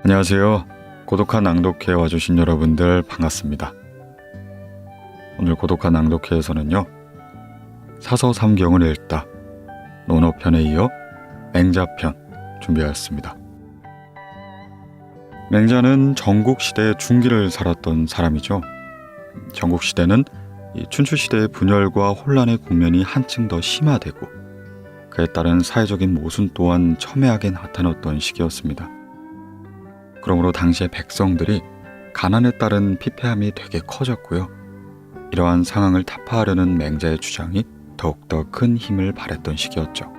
안녕하세요. 고독한 낭독회 와주신 여러분들 반갑습니다. 오늘 고독한 낭독회에서는요, 사서삼경을 읽다 논어편에 이어 맹자편 준비하였습니다. 맹자는 전국시대의 중기를 살았던 사람이죠. 전국시대는 이 춘추시대의 분열과 혼란의 국면이 한층 더 심화되고 그에 따른 사회적인 모순 또한 첨예하게 나타났던 시기였습니다. 그러므로 당시의 백성들이 가난에 따른 피폐함이 되게 커졌고요. 이러한 상황을 타파하려는 맹자의 주장이 더욱더 큰 힘을 발했던 시기였죠.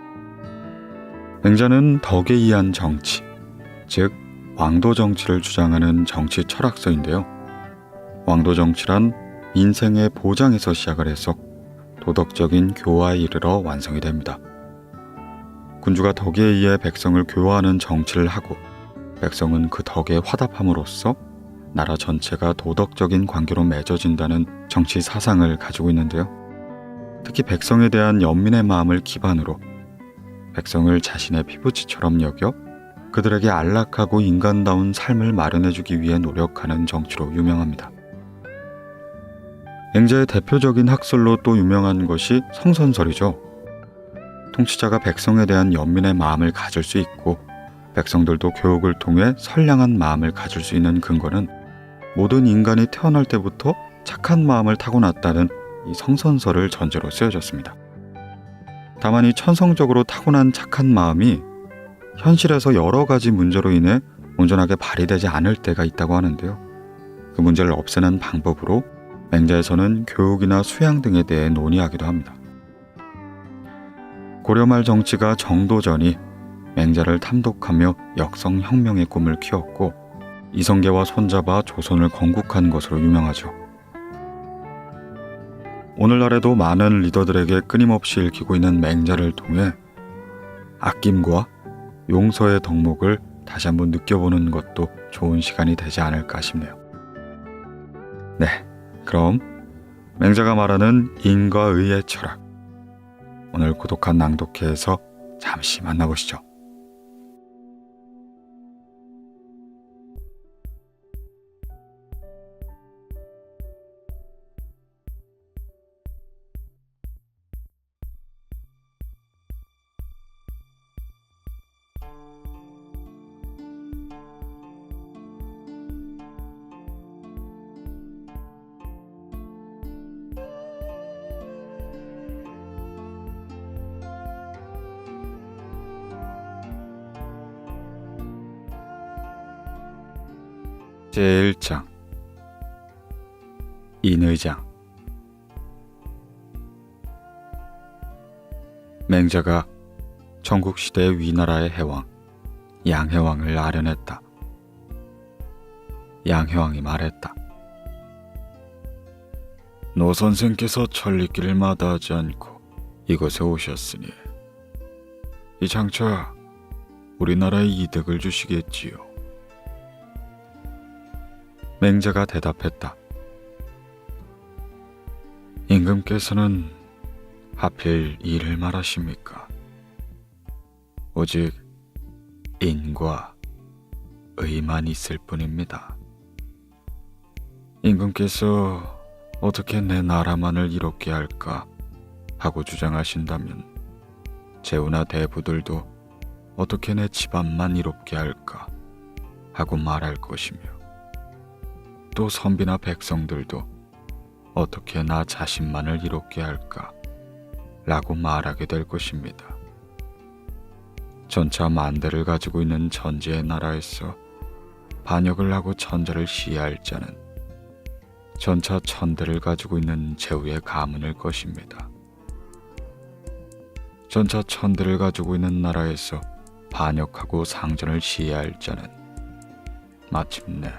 맹자는 덕에 의한 정치, 즉 왕도 정치를 주장하는 정치 철학서인데요. 왕도 정치란 인생의 보장에서 시작을 해서 도덕적인 교화에 이르러 완성이 됩니다. 군주가 덕에 의해 백성을 교화하는 정치를 하고 백성은 그 덕에 화답함으로써 나라 전체가 도덕적인 관계로 맺어진다는 정치 사상을 가지고 있는데요. 특히 백성에 대한 연민의 마음을 기반으로 백성을 자신의 피부치처럼 여겨 그들에게 안락하고 인간다운 삶을 마련해주기 위해 노력하는 정치로 유명합니다. 맹자의 대표적인 학설로 또 유명한 것이 성선설이죠. 통치자가 백성에 대한 연민의 마음을 가질 수 있고 백성들도 교육을 통해 선량한 마음을 가질 수 있는 근거는 모든 인간이 태어날 때부터 착한 마음을 타고났다는 이 성선설을 전제로 쓰여졌습니다. 다만 이 천성적으로 타고난 착한 마음이 현실에서 여러 가지 문제로 인해 온전하게 발휘되지 않을 때가 있다고 하는데요. 그 문제를 없애는 방법으로 맹자에서는 교육이나 수양 등에 대해 논의하기도 합니다. 고려말 정치가 정도전이 맹자를 탐독하며 역성혁명의 꿈을 키웠고 이성계와 손잡아 조선을 건국한 것으로 유명하죠. 오늘날에도 많은 리더들에게 끊임없이 읽히고 있는 맹자를 통해 아낌과 용서의 덕목을 다시 한번 느껴보는 것도 좋은 시간이 되지 않을까 싶네요. 네, 그럼 맹자가 말하는 인과 의의 철학, 오늘 고독한 낭독회에서 잠시 만나보시죠. 제1장 인의장. 맹자가 전국시대의 위나라의 해왕 양해왕을 아련했다. 양해왕이 말했다. 노 선생께서 천리길을 마다하지 않고 이곳에 오셨으니 이 장차 우리나라에 이득을 주시겠지요. 맹자가 대답했다. 임금께서는 하필 이를 말하십니까? 오직 인과 의만 있을 뿐입니다. 임금께서 어떻게 내 나라만을 이롭게 할까 하고 주장하신다면 제후나 대부들도 어떻게 내 집안만 이롭게 할까 하고 말할 것이며 또 선비나 백성들도 어떻게 나 자신만을 이롭게 할까 라고 말하게 될 것입니다. 전차 만대를 가지고 있는 전제의 나라에서 반역을 하고 천자를 시해할 자는 전차 천대를 가지고 있는 제후의 가문일 것입니다. 전차 천대를 가지고 있는 나라에서 반역하고 상전을 시해할 자는 마침내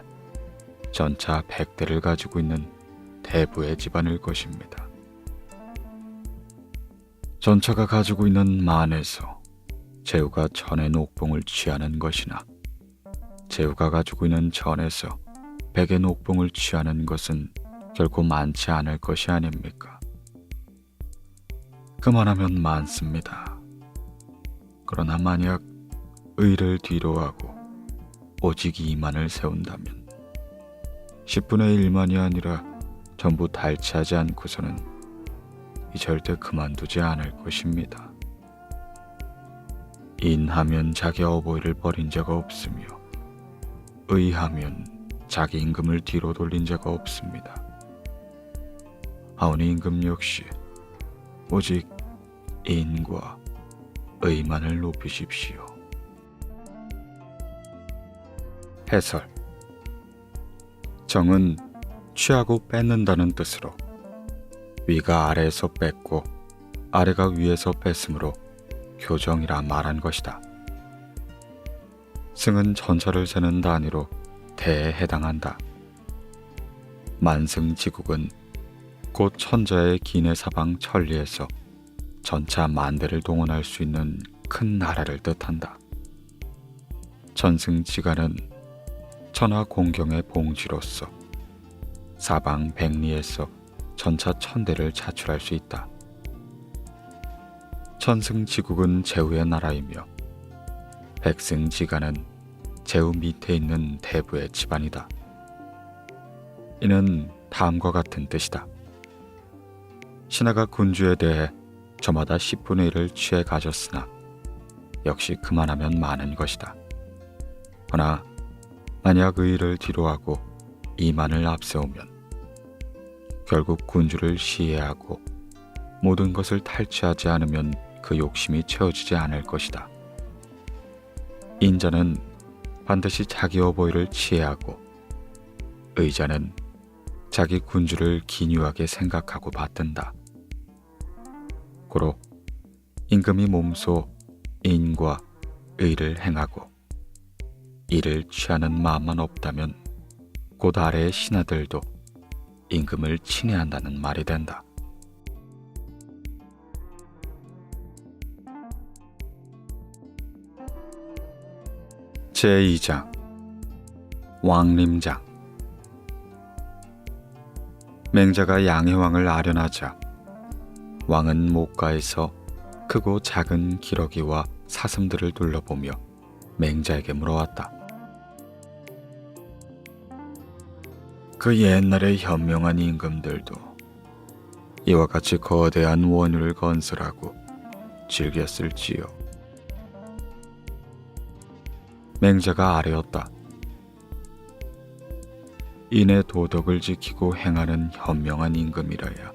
전차 100대를 가지고 있는 대부의 집안일 것입니다. 전차가 가지고 있는 만에서 제후가 천의 녹봉을 취하는 것이나 제후가 가지고 있는 전에서 100의 녹봉을 취하는 것은 결코 많지 않을 것이 아닙니까? 그만하면 많습니다. 그러나 만약 의를 뒤로하고 오직 2만을 세운다면 10분의 1만이 아니라 전부 달치하지 않고서는 이 절대 그만두지 않을 것입니다. 인하면 자기 어버이를 버린 자가 없으며 의하면 자기 임금을 뒤로 돌린 자가 없습니다. 하오니 임금 역시 오직 인과 의만을 높이십시오. 해설. 정은 취하고 뺏는다는 뜻으로 위가 아래에서 뺏고 아래가 위에서 뺏음으로 교정이라 말한 것이다. 승은 전차를 세는 단위로 대에 해당한다. 만승지국은 곧 천자의 기내 사방 천리에서 전차 만대를 동원할 수 있는 큰 나라를 뜻한다. 천승지가는 천하 공경의 봉지로서 사방 백리에서 전차 1000대를 차출할 수 있다. 천승지국은 제후의 나라이며 백승지가는 제후 밑에 있는 대부의 집안이다. 이는 다음과 같은 뜻이다. 신하가 군주에 대해 저마다 10분의 1을 취해 가졌으나 역시 그만하면 많은 것이다. 허나 만약 의를 뒤로하고 2만을 앞세우면 결국 군주를 시해하고 모든 것을 탈취하지 않으면 그 욕심이 채워지지 않을 것이다. 인자는 반드시 자기 어버이를 치해하고 의자는 자기 군주를 기뉴하게 생각하고 받든다. 고로 임금이 몸소 인과 의를 행하고 이를 취하는 마음만 없다면 곧 아래의 신하들도 임금을 친애한다는 말이 된다. 제2장 왕림장. 맹자가 양해왕을 아련하자 왕은 목가에서 크고 작은 기러기와 사슴들을 둘러보며 맹자에게 물어왔다. 그 옛날의 현명한 임금들도 이와 같이 거대한 원유를 건설하고 즐겼을지요. 맹자가 아뢰었다. 인의 도덕을 지키고 행하는 현명한 임금이라야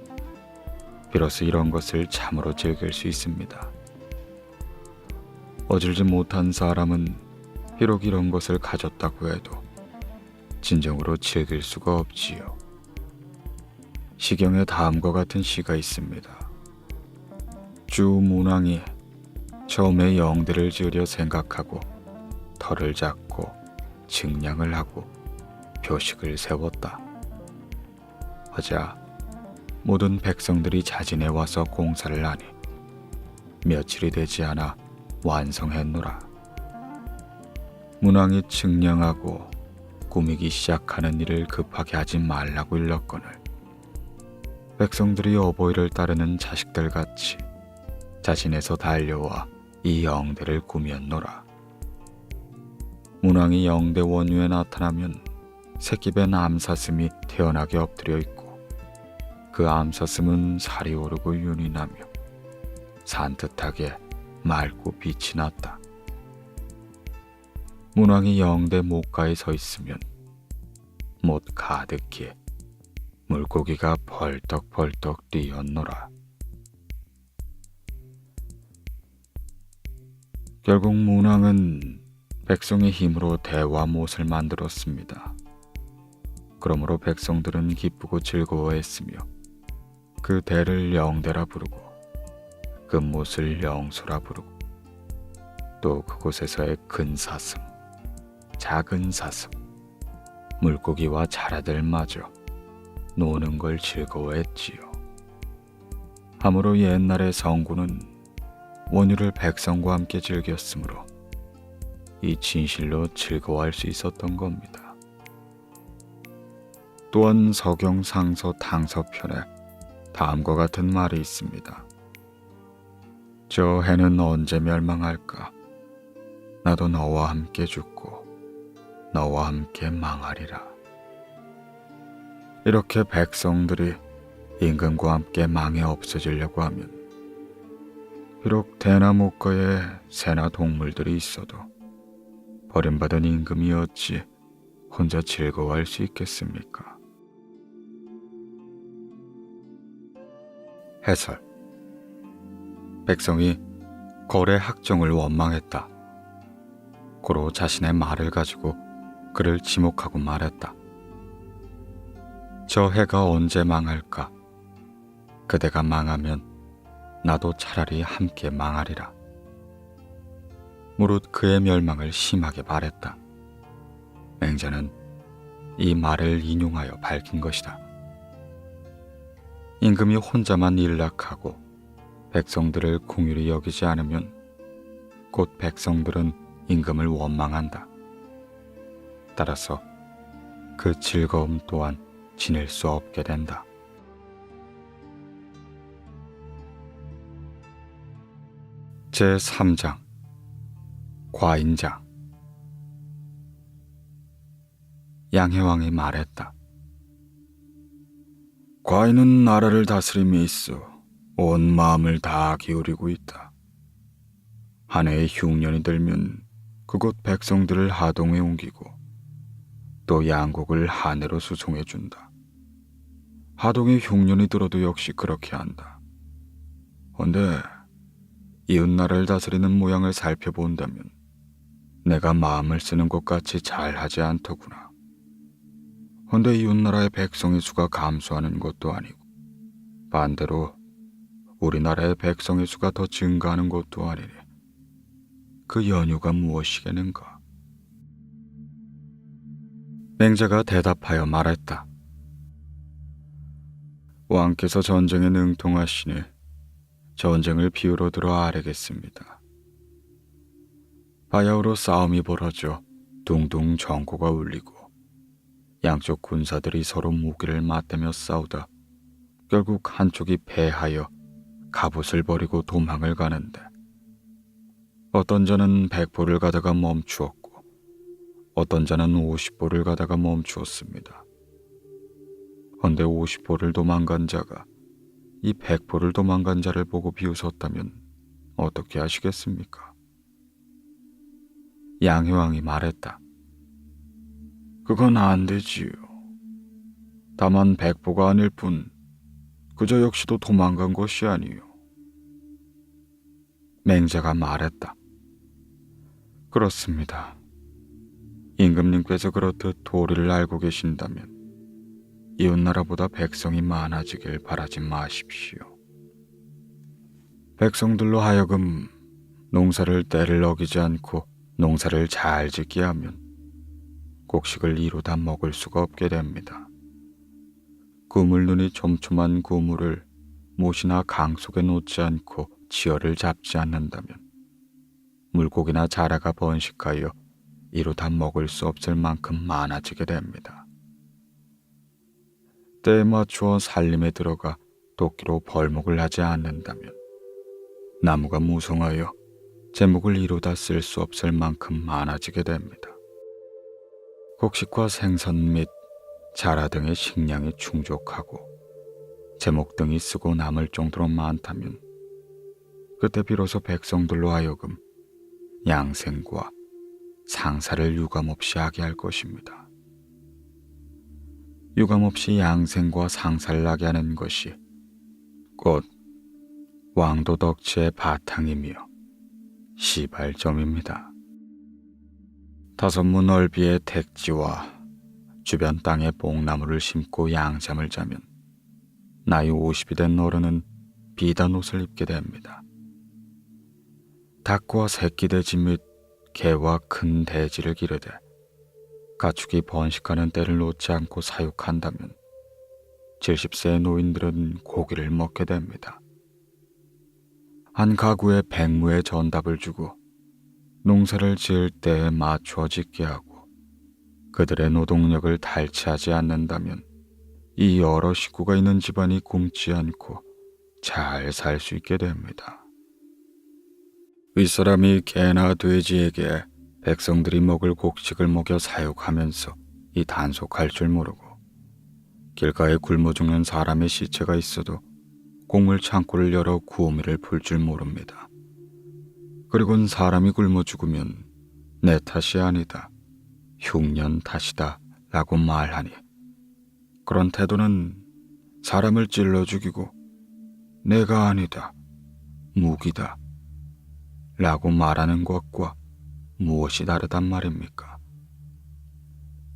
비로소 이런 것을 참으로 즐길 수 있습니다. 어질지 못한 사람은 비록 이런 것을 가졌다고 해도 진정으로 즐길 수가 없지요. 시경에 다음과 같은 시가 있습니다. 주 문왕이 처음에 영대를 지으려 생각하고 터를 잡고 증량을 하고 표식을 세웠다. 하자 모든 백성들이 자진해 와서 공사를 하니 며칠이 되지 않아 완성했노라. 문왕이 증량하고 꾸미기 시작하는 일을 급하게 하지 말라고 일렀거늘 백성들이 어버이를 따르는 자식들 같이 자신에서 달려와 이 영대를 꾸몄노라. 문왕이 영대 원유에 나타나면 새끼뱀 암사슴이 태연하게 엎드려 있고 그 암사슴은 살이 오르고 윤이 나며 산뜻하게 맑고 빛이 났다. 문왕이 영대 목가에 서 있으면 못 가득히 물고기가 벌떡벌떡 뛰었노라. 결국 문왕은 백성의 힘으로 대와 못을 만들었습니다. 그러므로 백성들은 기쁘고 즐거워했으며 그 대를 영대라 부르고 그 못을 영소라 부르고 또 그곳에서의 큰 사슴, 작은 사슴, 물고기와 자라들마저 노는 걸 즐거워했지요. 하물어 옛날의 성군은 원유를 백성과 함께 즐겼으므로 이 진실로 즐거워할 수 있었던 겁니다. 또한 서경상서 당서편에 다음과 같은 말이 있습니다. 저 해는 언제 멸망할까? 나도 너와 함께 죽고 너와 함께 망하리라. 이렇게 백성들이 임금과 함께 망해 없어지려고 하면 비록 대나무가에 새나 동물들이 있어도 버림받은 임금이 어찌 혼자 즐거워할 수 있겠습니까? 해설. 백성이 거래 학정을 원망했다. 고로 자신의 말을 가지고 그를 지목하고 말했다. 저 해가 언제 망할까? 그대가 망하면 나도 차라리 함께 망하리라. 무릇 그의 멸망을 심하게 말했다. 맹자는 이 말을 인용하여 밝힌 것이다. 임금이 혼자만 일락하고 백성들을 긍휼히 여기지 않으면 곧 백성들은 임금을 원망한다. 따라서 그 즐거움 또한 지닐 수 없게 된다. 제3장 과인장. 양해왕이 말했다. 과인은 나라를 다스림에 있어 온 마음을 다 기울이고 있다. 한 해의 흉년이 들면 그곳 백성들을 하동에 옮기고 또 양곡을 한해로 수송해 준다. 하동에 흉년이 들어도 역시 그렇게 한다. 헌데 이웃나라를 다스리는 모양을 살펴본다면 내가 마음을 쓰는 것 같이 잘하지 않더구나. 헌데 이웃나라의 백성의 수가 감소하는 것도 아니고 반대로 우리나라의 백성의 수가 더 증가하는 것도 아니니 그 연유가 무엇이겠는가? 맹자가 대답하여 말했다. 왕께서 전쟁에 능통하시니 전쟁을 비유로 들어 아뢰겠습니다. 바야흐로 싸움이 벌어져 둥둥 전고가 울리고 양쪽 군사들이 서로 무기를 맞대며 싸우다 결국 한쪽이 패하여 갑옷을 버리고 도망을 가는데 어떤 자는 100보를 가다가 멈추었고 어떤 자는 50보를 가다가 멈추었습니다. 헌데 50보를 도망간 자가 이 100보를 도망간 자를 보고 비웃었다면 어떻게 하시겠습니까? 양효왕이 말했다. 그건 안 되지요. 다만 100보가 아닐 뿐 그저 역시도 도망간 것이 아니요. 맹자가 말했다. 그렇습니다. 임금님께서 그렇듯 도리를 알고 계신다면 이웃나라보다 백성이 많아지길 바라지 마십시오. 백성들로 하여금 농사를 때를 어기지 않고 농사를 잘 짓게 하면 곡식을 이루다 먹을 수가 없게 됩니다. 그물 눈이 촘촘한 그물을 못이나 강 속에 놓지 않고 지어를 잡지 않는다면 물고기나 자라가 번식하여 이루다 먹을 수 없을 만큼 많아지게 됩니다. 때에 맞추어 살림에 들어가 도끼로 벌목을 하지 않는다면 나무가 무성하여 제목을 이루다 쓸 수 없을 만큼 많아지게 됩니다. 곡식과 생선 및 자라 등의 식량이 충족하고 제목 등이 쓰고 남을 정도로 많다면 그때 비로소 백성들로 하여금 양생과 상사를 유감없이 하게 할 것입니다. 유감없이 양생과 상사를 하게 하는 것이 곧 왕도덕지의 바탕이며 시발점입니다. 다섯문 넓이의 택지와 주변 땅에 뽕나무를 심고 양잠을 자면 나이 50이 된 어른은 비단 옷을 입게 됩니다. 닭과 새끼돼지 및 개와 큰 돼지를 기르되 가축이 번식하는 때를 놓지 않고 사육한다면 70세의 노인들은 고기를 먹게 됩니다. 한 가구에 백무의 전답을 주고 농사를 지을 때에 맞추어 짓게 하고 그들의 노동력을 탈취하지 않는다면 이 여러 식구가 있는 집안이 굶지 않고 잘 살 수 있게 됩니다. 윗사람이 개나 돼지에게 백성들이 먹을 곡식을 먹여 사육하면서 이 단속할 줄 모르고 길가에 굶어 죽는 사람의 시체가 있어도 곡물 창고를 열어 구우미를 풀 줄 모릅니다. 그리곤 사람이 굶어 죽으면 내 탓이 아니다, 흉년 탓이다 라고 말하니 그런 태도는 사람을 찔러 죽이고 내가 아니다, 무기다 라고 말하는 것과 무엇이 다르단 말입니까?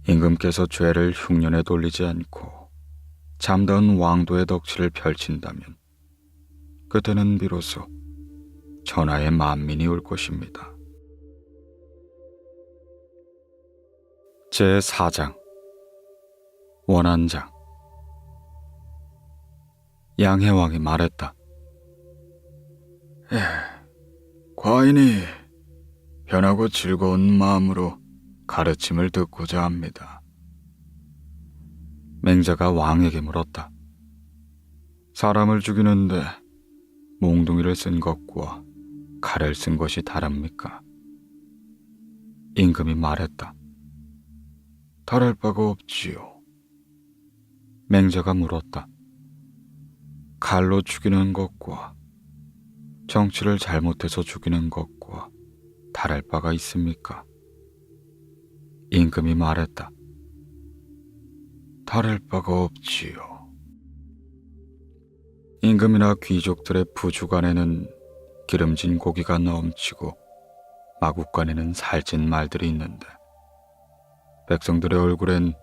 임금께서 죄를 흉년에 돌리지 않고 참다운 왕도의 덕치를 펼친다면 그때는 비로소 천하의 만민이 올 것입니다. 제4장 원한장. 양해왕이 말했다. 과인이 편하고 즐거운 마음으로 가르침을 듣고자 합니다. 맹자가 왕에게 물었다. 사람을 죽이는데 몽둥이를 쓴 것과 칼을 쓴 것이 다릅니까? 임금이 말했다. 다를 바가 없지요. 맹자가 물었다. 칼로 죽이는 것과 정치를 잘못해서 죽이는 것과 다를 바가 있습니까? 임금이 말했다. 다를 바가 없지요. 임금이나 귀족들의 부주간에는 기름진 고기가 넘치고 마국간에는 살찐 말들이 있는데 백성들의 얼굴엔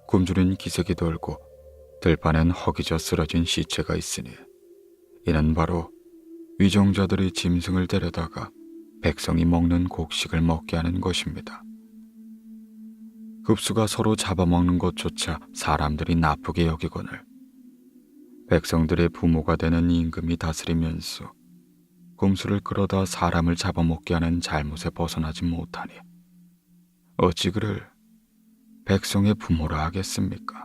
굶주린 기색이 돌고 들판엔 허기져 쓰러진 시체가 있으니 이는 바로 위정자들이 짐승을 데려다가 백성이 먹는 곡식을 먹게 하는 것입니다. 급수가 서로 잡아먹는 것조차 사람들이 나쁘게 여기거늘 백성들의 부모가 되는 임금이 다스리면서 금수를 끌어다 사람을 잡아먹게 하는 잘못에 벗어나지 못하니 어찌 그를 백성의 부모라 하겠습니까?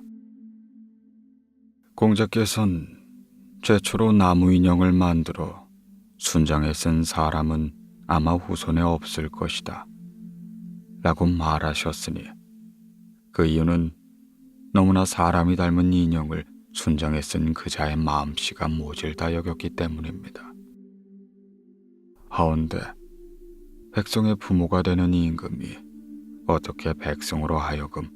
공자께서는 최초로 나무 인형을 만들어 순장에 쓴 사람은 아마 후손에 없을 것이다 라고 말하셨으니 그 이유는 너무나 사람이 닮은 인형을 순장에 쓴 그자의 마음씨가 모질다 여겼기 때문입니다. 하온데 백성의 부모가 되는 임금이 어떻게 백성으로 하여금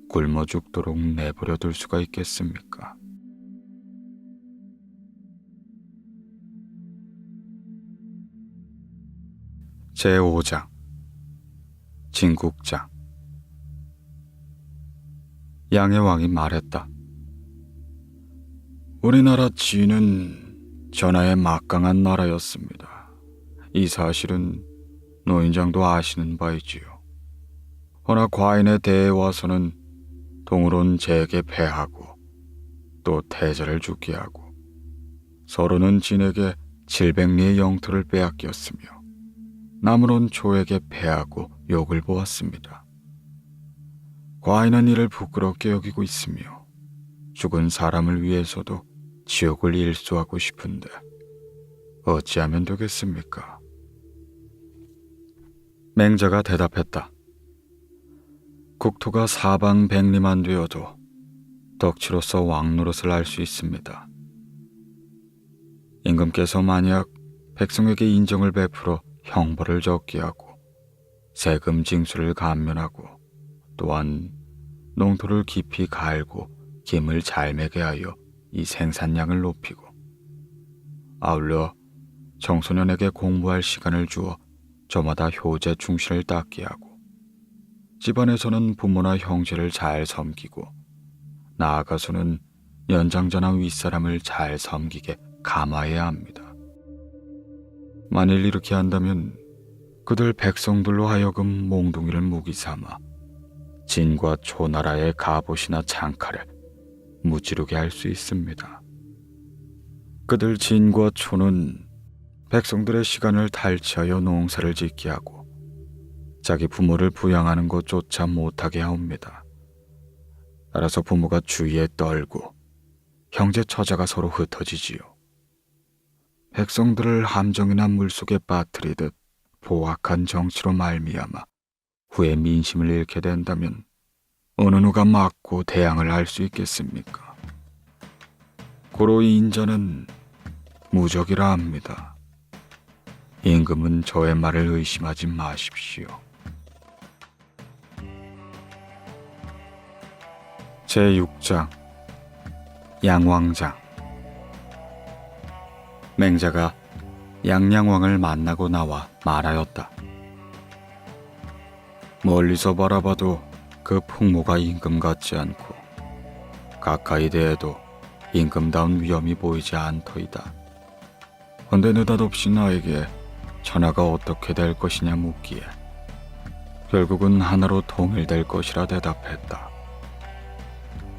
굶어 죽도록 내버려 둘 수가 있겠습니까? 제5장 진국장. 양해왕이 말했다. 우리나라 진은 전하의 막강한 나라였습니다. 이 사실은 노인장도 아시는 바이지요. 허나 과인의 대에 와서는 동으론 제게 패하고 또 태자를 죽게 하고 서로는 진에게 700리의 영토를 빼앗겼으며 남으론 조에게 패하고 욕을 보았습니다. 과인은 이를 부끄럽게 여기고 있으며 죽은 사람을 위해서도 지옥을 일수하고 싶은데 어찌하면 되겠습니까? 맹자가 대답했다. 국토가 사방 백리만 되어도 덕치로서 왕노릇을 할 수 있습니다. 임금께서 만약 백성에게 인정을 베풀어 형벌을 적게 하고 세금 징수를 감면하고 또한 농토를 깊이 갈고 김을 잘 매게 하여 이 생산량을 높이고 아울러 청소년에게 공부할 시간을 주어 저마다 효제 충실을 닦게 하고 집안에서는 부모나 형제를 잘 섬기고 나아가서는 연장자나 윗사람을 잘 섬기게 감화해야 합니다. 만일 이렇게 한다면 그들 백성들로 하여금 몽둥이를 무기 삼아 진과 초나라의 갑옷이나 장칼을 무찌르게 할 수 있습니다. 그들 진과 초는 백성들의 시간을 탈취하여 농사를 짓게 하고 자기 부모를 부양하는 것조차 못하게 하옵니다. 따라서 부모가 주위에 떨고 형제 처자가 서로 흩어지지요. 백성들을 함정이나 물속에 빠뜨리듯 포악한 정치로 말미암아 후에 민심을 잃게 된다면 어느 누가 막고 대항을 할 수 있겠습니까? 고로 인자는 무적이라 합니다. 임금은 저의 말을 의심하지 마십시오. 제6장 양왕장. 맹자가 양양왕을 만나고 나와 말하였다. 멀리서 바라봐도 그 풍모가 임금 같지 않고 가까이 대해도 임금다운 위엄이 보이지 않더이다. 헌데 느닷없이 나에게 천하가 어떻게 될 것이냐 묻기에 결국은 하나로 통일될 것이라 대답했다.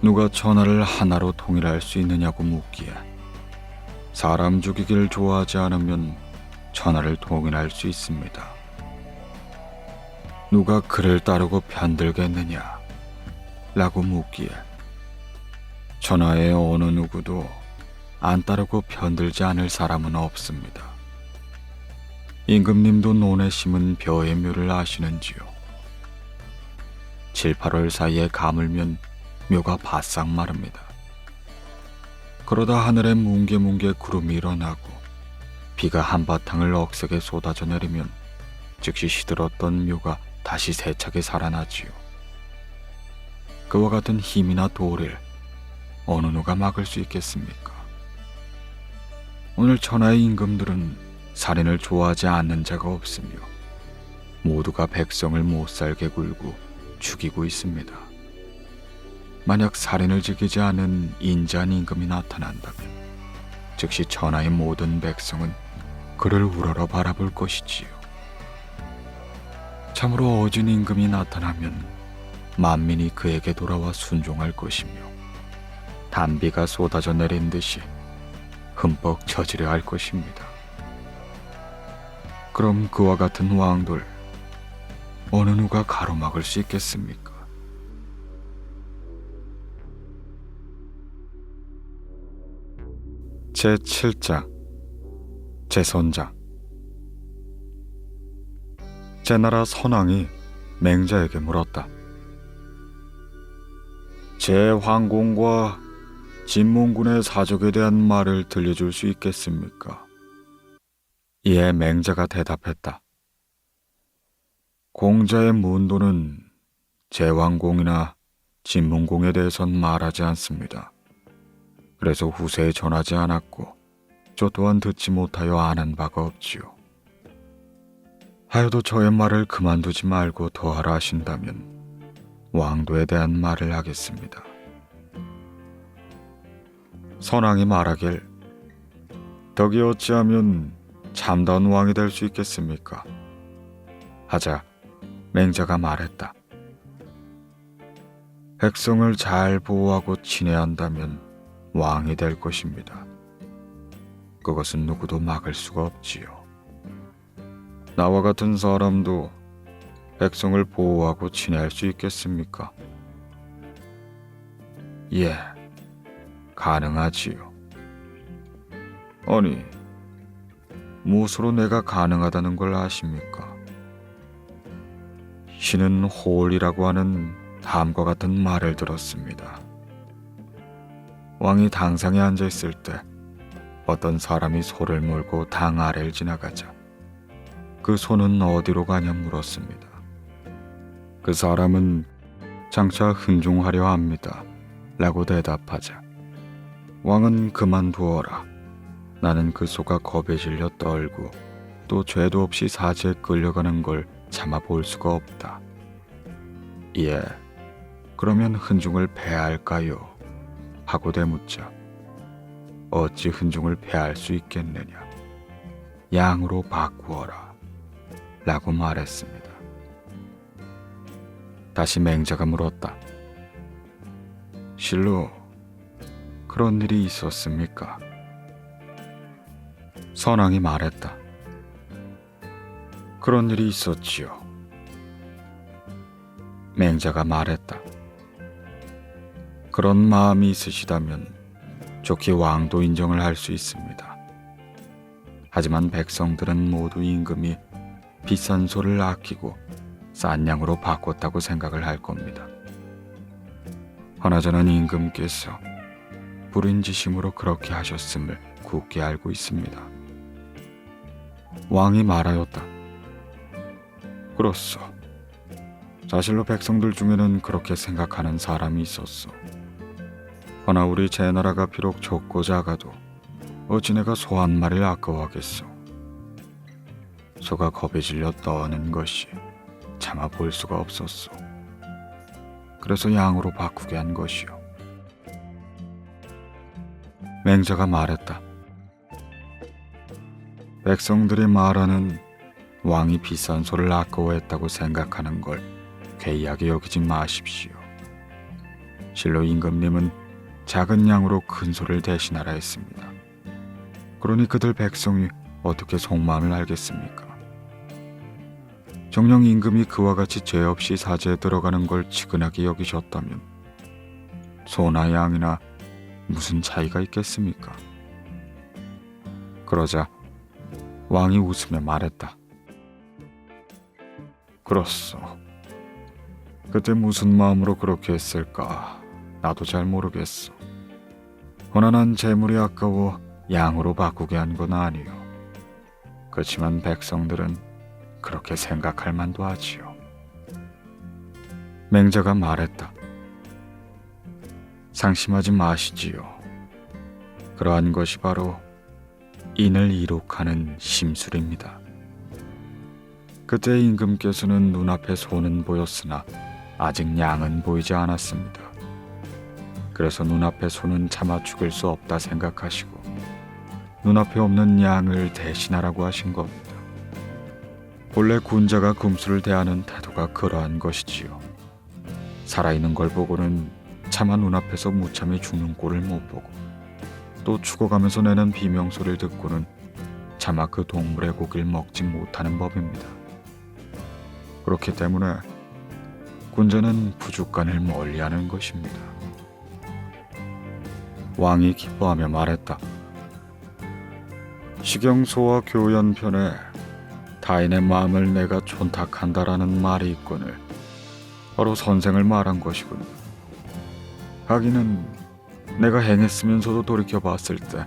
누가 천하를 하나로 통일할 수 있느냐고 묻기에 사람 죽이기를 좋아하지 않으면 천하를 통일할 수 있습니다. 누가 그를 따르고 편들겠느냐 라고 묻기에 천하의 어느 누구도 안 따르고 편들지 않을 사람은 없습니다. 임금님도 논에 심은 벼의 묘를 아시는지요? 7, 8월 사이에 가물면 묘가 바싹 마릅니다. 그러다 하늘에 뭉게뭉게 구름이 일어나고 비가 한바탕을 억세게 쏟아져 내리면 즉시 시들었던 묘가 다시 세차게 살아나지요. 그와 같은 힘이나 도를 어느 누가 막을 수 있겠습니까? 오늘 천하의 임금들은 살인을 좋아하지 않는 자가 없으며 모두가 백성을 못살게 굴고 죽이고 있습니다. 만약 살인을 지키지 않은 인자한 임금이 나타난다면 즉시 천하의 모든 백성은 그를 우러러 바라볼 것이지요. 참으로 어진 임금이 나타나면 만민이 그에게 돌아와 순종할 것이며 단비가 쏟아져 내린 듯이 흠뻑 젖으려 할 것입니다. 그럼 그와 같은 왕들 어느 누가 가로막을 수 있겠습니까? 제7장 제선장. 제나라 선왕이 맹자에게 물었다. 제 황공과 진몽군의 사적에 대한 말을 들려줄 수 있겠습니까? 이에 맹자가 대답했다. 공자의 문도는 제왕공이나 진문공에 대해선 말하지 않습니다. 그래서 후세에 전하지 않았고 저 또한 듣지 못하여 아는 바가 없지요. 하여도 저의 말을 그만두지 말고 더하라 하신다면 왕도에 대한 말을 하겠습니다. 선왕이 말하길 덕이 어찌하면 참다운 왕이 될 수 있겠습니까? 하자 맹자가 말했다. 백성을 잘 보호하고 친애한다면 왕이 될 것입니다. 그것은 누구도 막을 수가 없지요. 나와 같은 사람도 백성을 보호하고 친애할 수 있겠습니까? 예, 가능하지요. 아니, 무엇으로 내가 가능하다는 걸 아십니까? 신은 호울이라고 하는 다음과 같은 말을 들었습니다. 왕이 당상에 앉아있을 때 어떤 사람이 소를 몰고 당 아래를 지나가자 그 소는 어디로 가냐 물었습니다. 그 사람은 장차 흥종하려 합니다 라고 대답하자 왕은 그만두어라. 나는 그 소가 겁에 질려 떨고 또 죄도 없이 사지에 끌려가는 걸 참아 볼 수가 없다. 예, 그러면 흥종을 패할까요? 하고 되묻자 어찌 흥종을 패할 수 있겠느냐. 양으로 바꾸어라 라고 말했습니다. 다시 맹자가 물었다. 실로 그런 일이 있었습니까? 선왕이 말했다. 그런 일이 있었지요. 맹자가 말했다. 그런 마음이 있으시다면 좋게 왕도 인정을 할 수 있습니다. 하지만 백성들은 모두 임금이 비싼 소를 아끼고 싼 양으로 바꿨다고 생각을 할 겁니다. 허나 저는 임금께서 불인지심으로 그렇게 하셨음을 굳게 알고 있습니다. 왕이 말하였다. 그렇소. 사실로 백성들 중에는 그렇게 생각하는 사람이 있었소. 허나 우리 제나라가 비록 좁고 작아도 어찌 내가 소 한 마리를 아까워하겠소. 소가 겁에 질려 떠는 것이 차마 볼 수가 없었소. 그래서 양으로 바꾸게 한 것이요. 맹자가 말했다. 백성들이 말하는 왕이 비싼 소를 아까워했다고 생각하는 걸 괴이하게 여기지 마십시오. 실로 임금님은 작은 양으로 큰 소를 대신하라 했습니다. 그러니 그들 백성이 어떻게 속마음을 알겠습니까? 정녕 임금이 그와 같이 죄 없이 사제에 들어가는 걸 측은하게 여기셨다면 소나 양이나 무슨 차이가 있겠습니까? 그러자 왕이 웃으며 말했다. 그렇소. 그때 무슨 마음으로 그렇게 했을까 나도 잘 모르겠소. 허나 난 재물이 아까워 양으로 바꾸게 한 건 아니요. 그렇지만 백성들은 그렇게 생각할 만도 하지요. 맹자가 말했다. 상심하지 마시지요. 그러한 것이 바로 인을 이룩하는 심술입니다. 그때 임금께서는 눈앞에 소는 보였으나 아직 양은 보이지 않았습니다. 그래서 눈앞에 소는 차마 죽일 수 없다 생각하시고 눈앞에 없는 양을 대신하라고 하신 겁니다. 본래 군자가 금수를 대하는 태도가 그러한 것이지요. 살아있는 걸 보고는 차마 눈앞에서 무참히 죽는 꼴을 못 보고 또 죽어가면서 내는 비명소리를 듣고는 차마 그 동물의 고기를 먹지 못하는 법입니다. 그렇기 때문에 군자는 부죽간을 멀리하는 것입니다. 왕이 기뻐하며 말했다. 시경소와 교연편에 타인의 마음을 내가 촌탁한다라는 말이 있거늘 바로 선생을 말한 것이군. 하기는 내가 행했으면서도 돌이켜봤을 때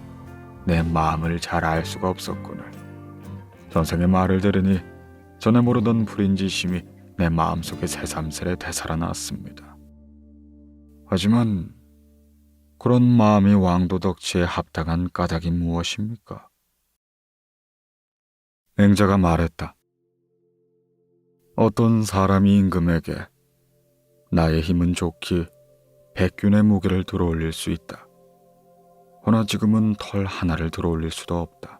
내 마음을 잘 알 수가 없었거늘. 선생의 말을 들으니 전에 모르던 불인지심이 내 마음속에 새삼스레 되살아났습니다. 하지만 그런 마음이 왕도덕치에 합당한 까닭이 무엇입니까? 맹자가 말했다. 어떤 사람이 임금에게 나의 힘은 좋기 백균의 무게를 들어올릴 수 있다. 허나 지금은 털 하나를 들어올릴 수도 없다.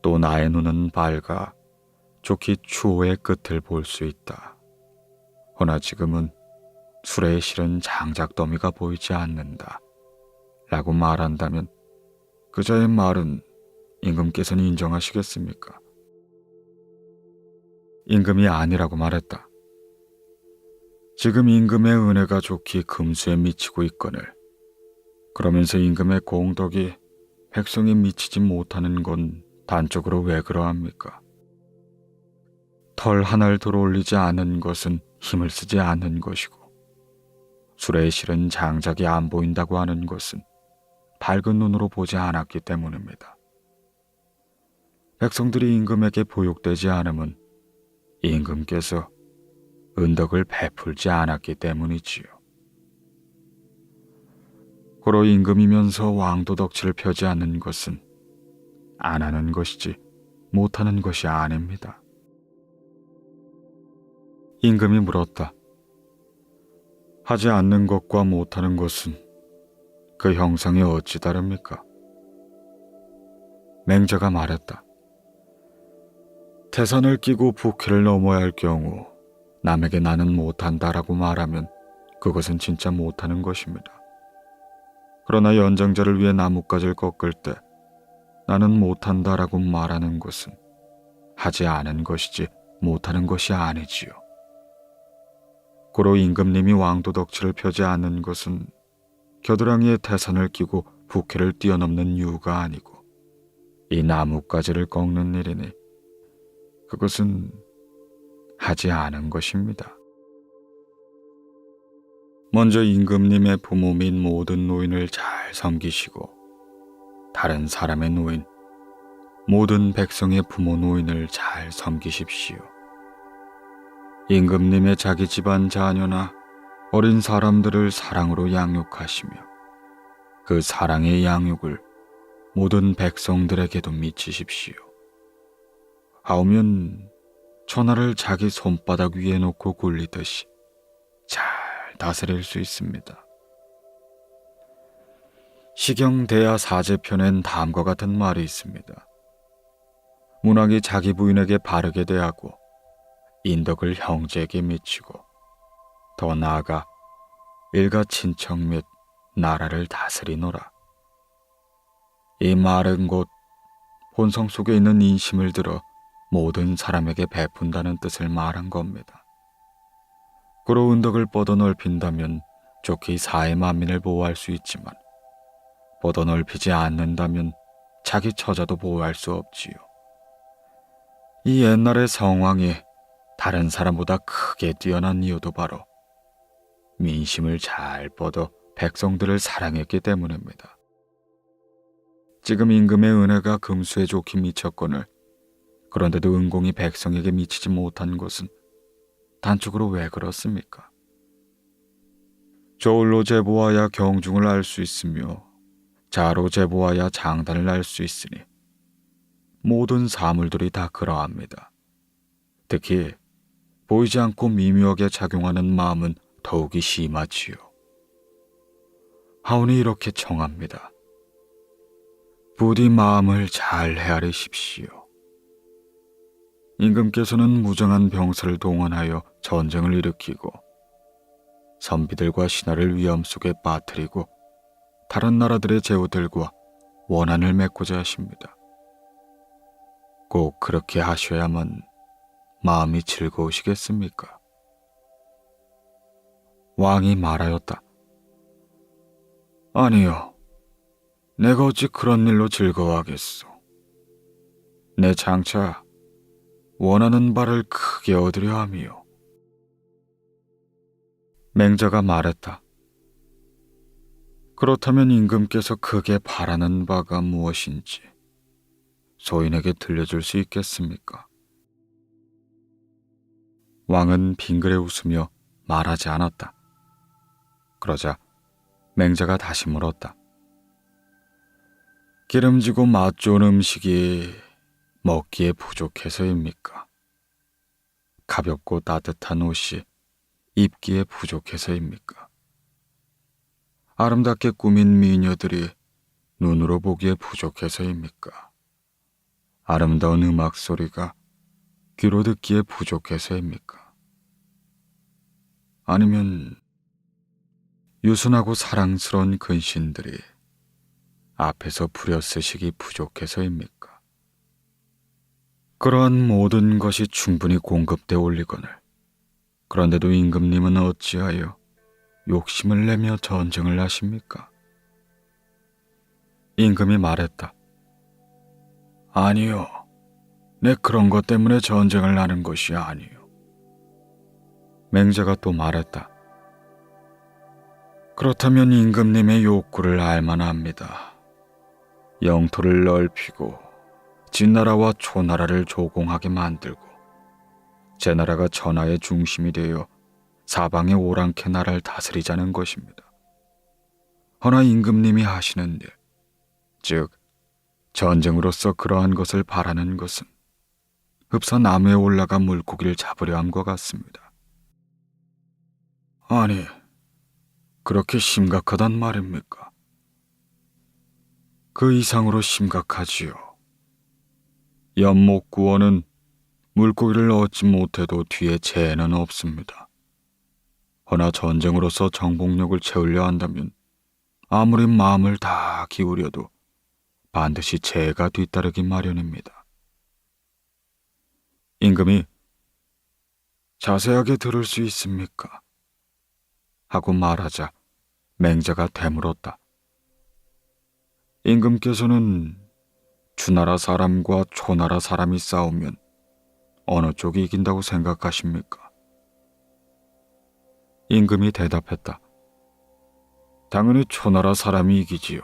또 나의 눈은 밝아 좋기 추호의 끝을 볼 수 있다. 허나 지금은 수레에 실은 장작더미가 보이지 않는다. 라고 말한다면 그자의 말은 임금께서는 인정하시겠습니까? 임금이 아니라고 말했다. 지금 임금의 은혜가 좋기 금수에 미치고 있거늘 그러면서 임금의 공덕이 백성이 미치지 못하는 건 단적으로 왜 그러합니까? 털 하나를 들어올리지 않은 것은 힘을 쓰지 않는 것이고 수레에 실은 장작이 안 보인다고 하는 것은 밝은 눈으로 보지 않았기 때문입니다. 백성들이 임금에게 보육되지 않음은 임금께서 은덕을 베풀지 않았기 때문이지요. 고로 임금이면서 왕도덕치를 펴지 않는 것은 안 하는 것이지 못하는 것이 아닙니다. 임금이 물었다. 하지 않는 것과 못하는 것은 그 형상이 어찌 다릅니까? 맹자가 말했다. 태산을 끼고 부캐를 넘어야 할 경우 남에게 나는 못한다라고 말하면 그것은 진짜 못하는 것입니다. 그러나 연장자를 위해 나뭇가지를 꺾을 때 나는 못한다라고 말하는 것은 하지 않은 것이지 못하는 것이 아니지요. 고로 임금님이 왕도덕치를 펴지 않는 것은 겨드랑이에 태산을 끼고 부캐를 뛰어넘는 이유가 아니고 이 나뭇가지를 꺾는 일이니 그것은 하지 않은 것입니다. 먼저 임금님의 부모 및 모든 노인을 잘 섬기시고 다른 사람의 노인, 모든 백성의 부모 노인을 잘 섬기십시오. 임금님의 자기 집안 자녀나 어린 사람들을 사랑으로 양육하시며 그 사랑의 양육을 모든 백성들에게도 미치십시오. 하오면 천하를 자기 손바닥 위에 놓고 굴리듯이 잘 다스릴 수 있습니다. 시경대야 사제편엔 다음과 같은 말이 있습니다. 문왕이 자기 부인에게 바르게 대하고 인덕을 형제에게 미치고 더 나아가 일가 친척 및 나라를 다스리노라. 이 말은 곧 본성 속에 있는 인심을 들어 모든 사람에게 베푼다는 뜻을 말한 겁니다. 그로 은덕을 뻗어넓힌다면 좋게 사회 만민을 보호할 수 있지만 뻗어넓히지 않는다면 자기 처자도 보호할 수 없지요. 이 옛날의 성왕이 다른 사람보다 크게 뛰어난 이유도 바로 민심을 잘 뻗어 백성들을 사랑했기 때문입니다. 지금 임금의 은혜가 금수에 좋게 미쳤거늘 그런데도 은공이 백성에게 미치지 못한 것은 단축으로 왜 그렇습니까? 저울로 재보아야 경중을 알 수 있으며 자로 재보아야 장단을 알 수 있으니 모든 사물들이 다 그러합니다. 특히 보이지 않고 미묘하게 작용하는 마음은 더욱이 심하지요. 하온이 이렇게 청합니다. 부디 마음을 잘 헤아리십시오. 임금께서는 무정한 병사를 동원하여 전쟁을 일으키고 선비들과 신하를 위험 속에 빠뜨리고 다른 나라들의 제후들과 원한을 맺고자 하십니다. 꼭 그렇게 하셔야만 마음이 즐거우시겠습니까? 왕이 말하였다. 아니요, 내가 어찌 그런 일로 즐거워하겠소. 내 장차 원하는 바를 크게 얻으려 함이요. 맹자가 말했다. 그렇다면 임금께서 크게 바라는 바가 무엇인지 소인에게 들려줄 수 있겠습니까? 왕은 빙그레 웃으며 말하지 않았다. 그러자 맹자가 다시 물었다. 기름지고 맛 좋은 음식이 먹기에 부족해서입니까? 가볍고 따뜻한 옷이 입기에 부족해서입니까? 아름답게 꾸민 미녀들이 눈으로 보기에 부족해서입니까? 아름다운 음악 소리가 귀로 듣기에 부족해서입니까? 아니면 유순하고 사랑스러운 근신들이 앞에서 부려쓰시기 부족해서입니까? 그러한 모든 것이 충분히 공급돼 올리거늘 그런데도 임금님은 어찌하여 욕심을 내며 전쟁을 하십니까? 임금이 말했다. 아니요, 내 그런 것 때문에 전쟁을 하는 것이 아니요. 맹자가 또 말했다. 그렇다면 임금님의 욕구를 알만합니다. 영토를 넓히고 진나라와 초나라를 조공하게 만들고 제 나라가 천하의 중심이 되어 사방의 오랑캐 나라를 다스리자는 것입니다. 허나 임금님이 하시는 일, 즉 전쟁으로서 그러한 것을 바라는 것은 흡사 나무에 올라가 물고기를 잡으려 함과 같습니다. 아니, 그렇게 심각하단 말입니까? 그 이상으로 심각하지요. 연목구원은 물고기를 얻지 못해도 뒤에 재해는 없습니다. 허나 전쟁으로서 정복력을 채우려 한다면 아무리 마음을 다 기울여도 반드시 재해가 뒤따르기 마련입니다. 임금이 자세하게 들을 수 있습니까? 하고 말하자 맹자가 되물었다. 임금께서는 주나라 사람과 초나라 사람이 싸우면 어느 쪽이 이긴다고 생각하십니까? 임금이 대답했다. 당연히 초나라 사람이 이기지요.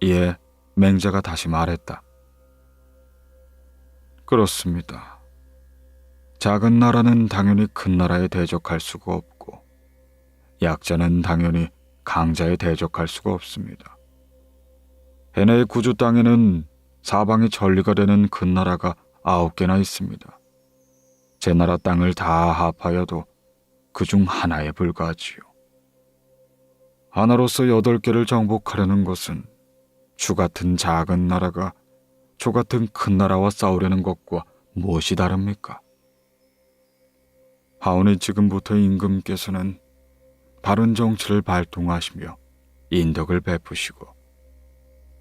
이에 맹자가 다시 말했다. 그렇습니다. 작은 나라는 당연히 큰 나라에 대적할 수가 없고 약자는 당연히 강자에 대적할 수가 없습니다. 해내의 구주 땅에는 사방이 전리가 되는 큰 나라가 9개나 있습니다. 제 나라 땅을 다 합하여도 그중 하나에 불과하지요. 하나로서 8개를 정복하려는 것은 주 같은 작은 나라가 조 같은 큰 나라와 싸우려는 것과 무엇이 다릅니까? 하오니 지금부터 임금께서는 바른 정치를 발동하시며 인덕을 베푸시고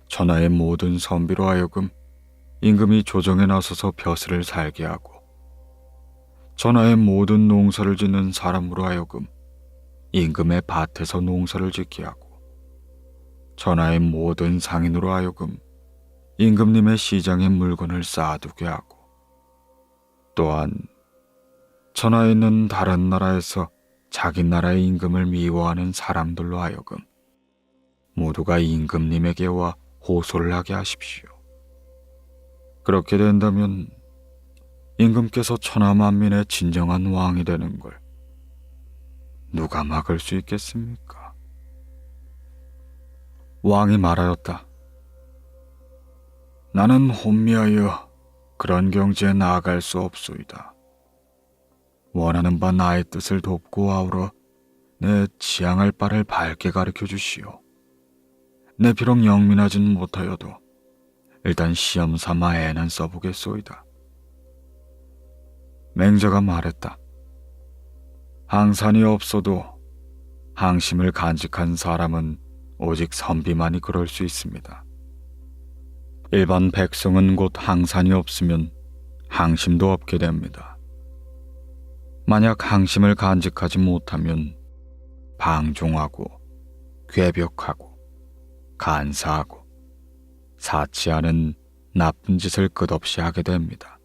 천하의 모든 선비로 하여금 임금이 조정에 나서서 벼슬을 살게 하고 천하의 모든 농사를 짓는 사람으로 하여금 임금의 밭에서 농사를 짓게 하고 천하의 모든 상인으로 하여금 임금님의 시장에 물건을 쌓아두게 하고 또한 천하에 있는 다른 나라에서 자기 나라의 임금을 미워하는 사람들로 하여금 모두가 임금님에게 와 호소를 하게 하십시오. 그렇게 된다면 임금께서 천하 만민의 진정한 왕이 되는 걸 누가 막을 수 있겠습니까? 왕이 말하였다. 나는 혼미하여 그런 경지에 나아갈 수 없소이다. 원하는 바 나의 뜻을 돕고 아우러 내 지향할 바를 밝게 가르쳐 주시오. 내 비록 영민하진 못하여도 일단 시험 삼아 애는 써보겠소이다. 맹자가 말했다. 항산이 없어도 항심을 간직한 사람은 오직 선비만이 그럴 수 있습니다. 일반 백성은 곧 항산이 없으면 항심도 없게 됩니다. 만약 항심을 간직하지 못하면 방종하고 궤벽하고 간사하고 사치하는 나쁜 짓을 끝없이 하게 됩니다.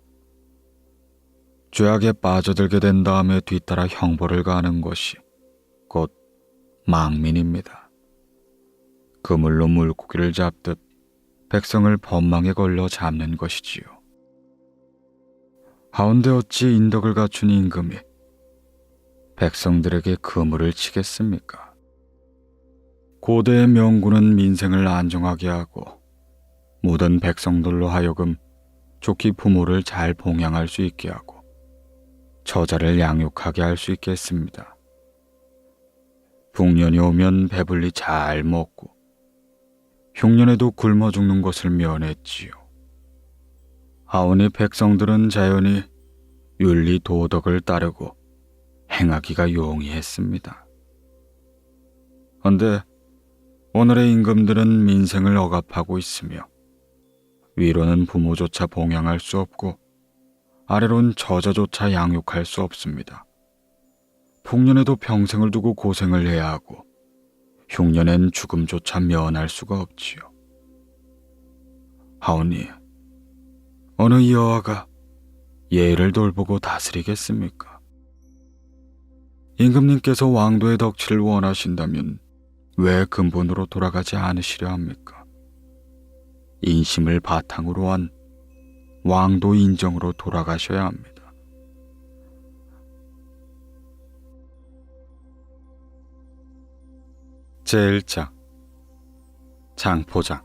죄악에 빠져들게 된 다음에 뒤따라 형벌을 가하는 것이 곧 망민입니다. 그물로 물고기를 잡듯 백성을 법망에 걸려 잡는 것이지요. 하운데 어찌 인덕을 갖춘 임금이 백성들에게 그물을 치겠습니까? 고대의 명군은 민생을 안정하게 하고 모든 백성들로 하여금 좋게 부모를 잘 봉양할 수 있게 하고 처자를 양육하게 할 수 있겠습니다. 북년이 오면 배불리 잘 먹고 흉년에도 굶어 죽는 것을 면했지요. 하오니 백성들은 자연히 윤리 도덕을 따르고 행하기가 용이했습니다. 헌데 오늘의 임금들은 민생을 억압하고 있으며 위로는 부모조차 봉양할 수 없고 아래론 저자조차 양육할 수 없습니다. 풍년에도 평생을 두고 고생을 해야 하고 흉년엔 죽음조차 면할 수가 없지요. 하오니 어느 여아가 예를 돌보고 다스리겠습니까? 임금님께서 왕도의 덕치를 원하신다면 왜 근본으로 돌아가지 않으시려 합니까? 인심을 바탕으로 한 왕도 인정으로 돌아가셔야 합니다. 제1장 장포장.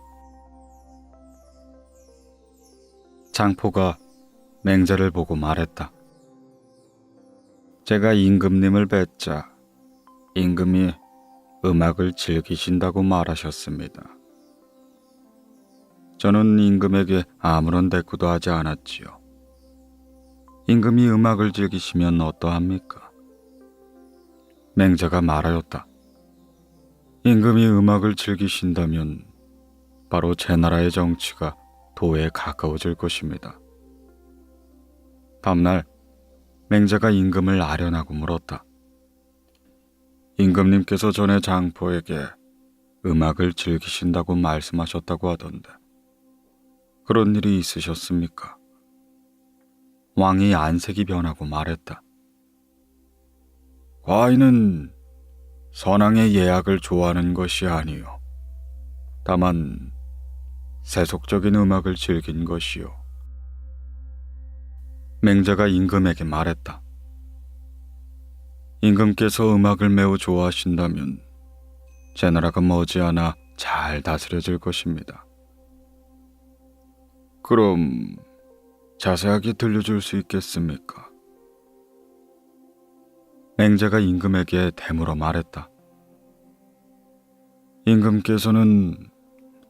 장포가 맹자를 보고 말했다. 제가 임금님을 뵙자 임금이 음악을 즐기신다고 말하셨습니다. 저는 임금에게 아무런 대꾸도 하지 않았지요. 임금이 음악을 즐기시면 어떠합니까? 맹자가 말하였다. 임금이 음악을 즐기신다면 바로 제 나라의 정치가 도에 가까워질 것입니다. 다음날 맹자가 임금을 아련하고 물었다. 임금님께서 전에 장포에게 음악을 즐기신다고 말씀하셨다고 하던데 그런 일이 있으셨습니까? 왕이 안색이 변하고 말했다. 과인은 선왕의 예약을 좋아하는 것이 아니요, 다만 세속적인 음악을 즐긴 것이요. 맹자가 임금에게 말했다. 임금께서 음악을 매우 좋아하신다면 제 나라가 머지않아 잘 다스려질 것입니다. 그럼 자세하게 들려줄 수 있겠습니까? 맹자가 임금에게 되물어 말했다. 임금께서는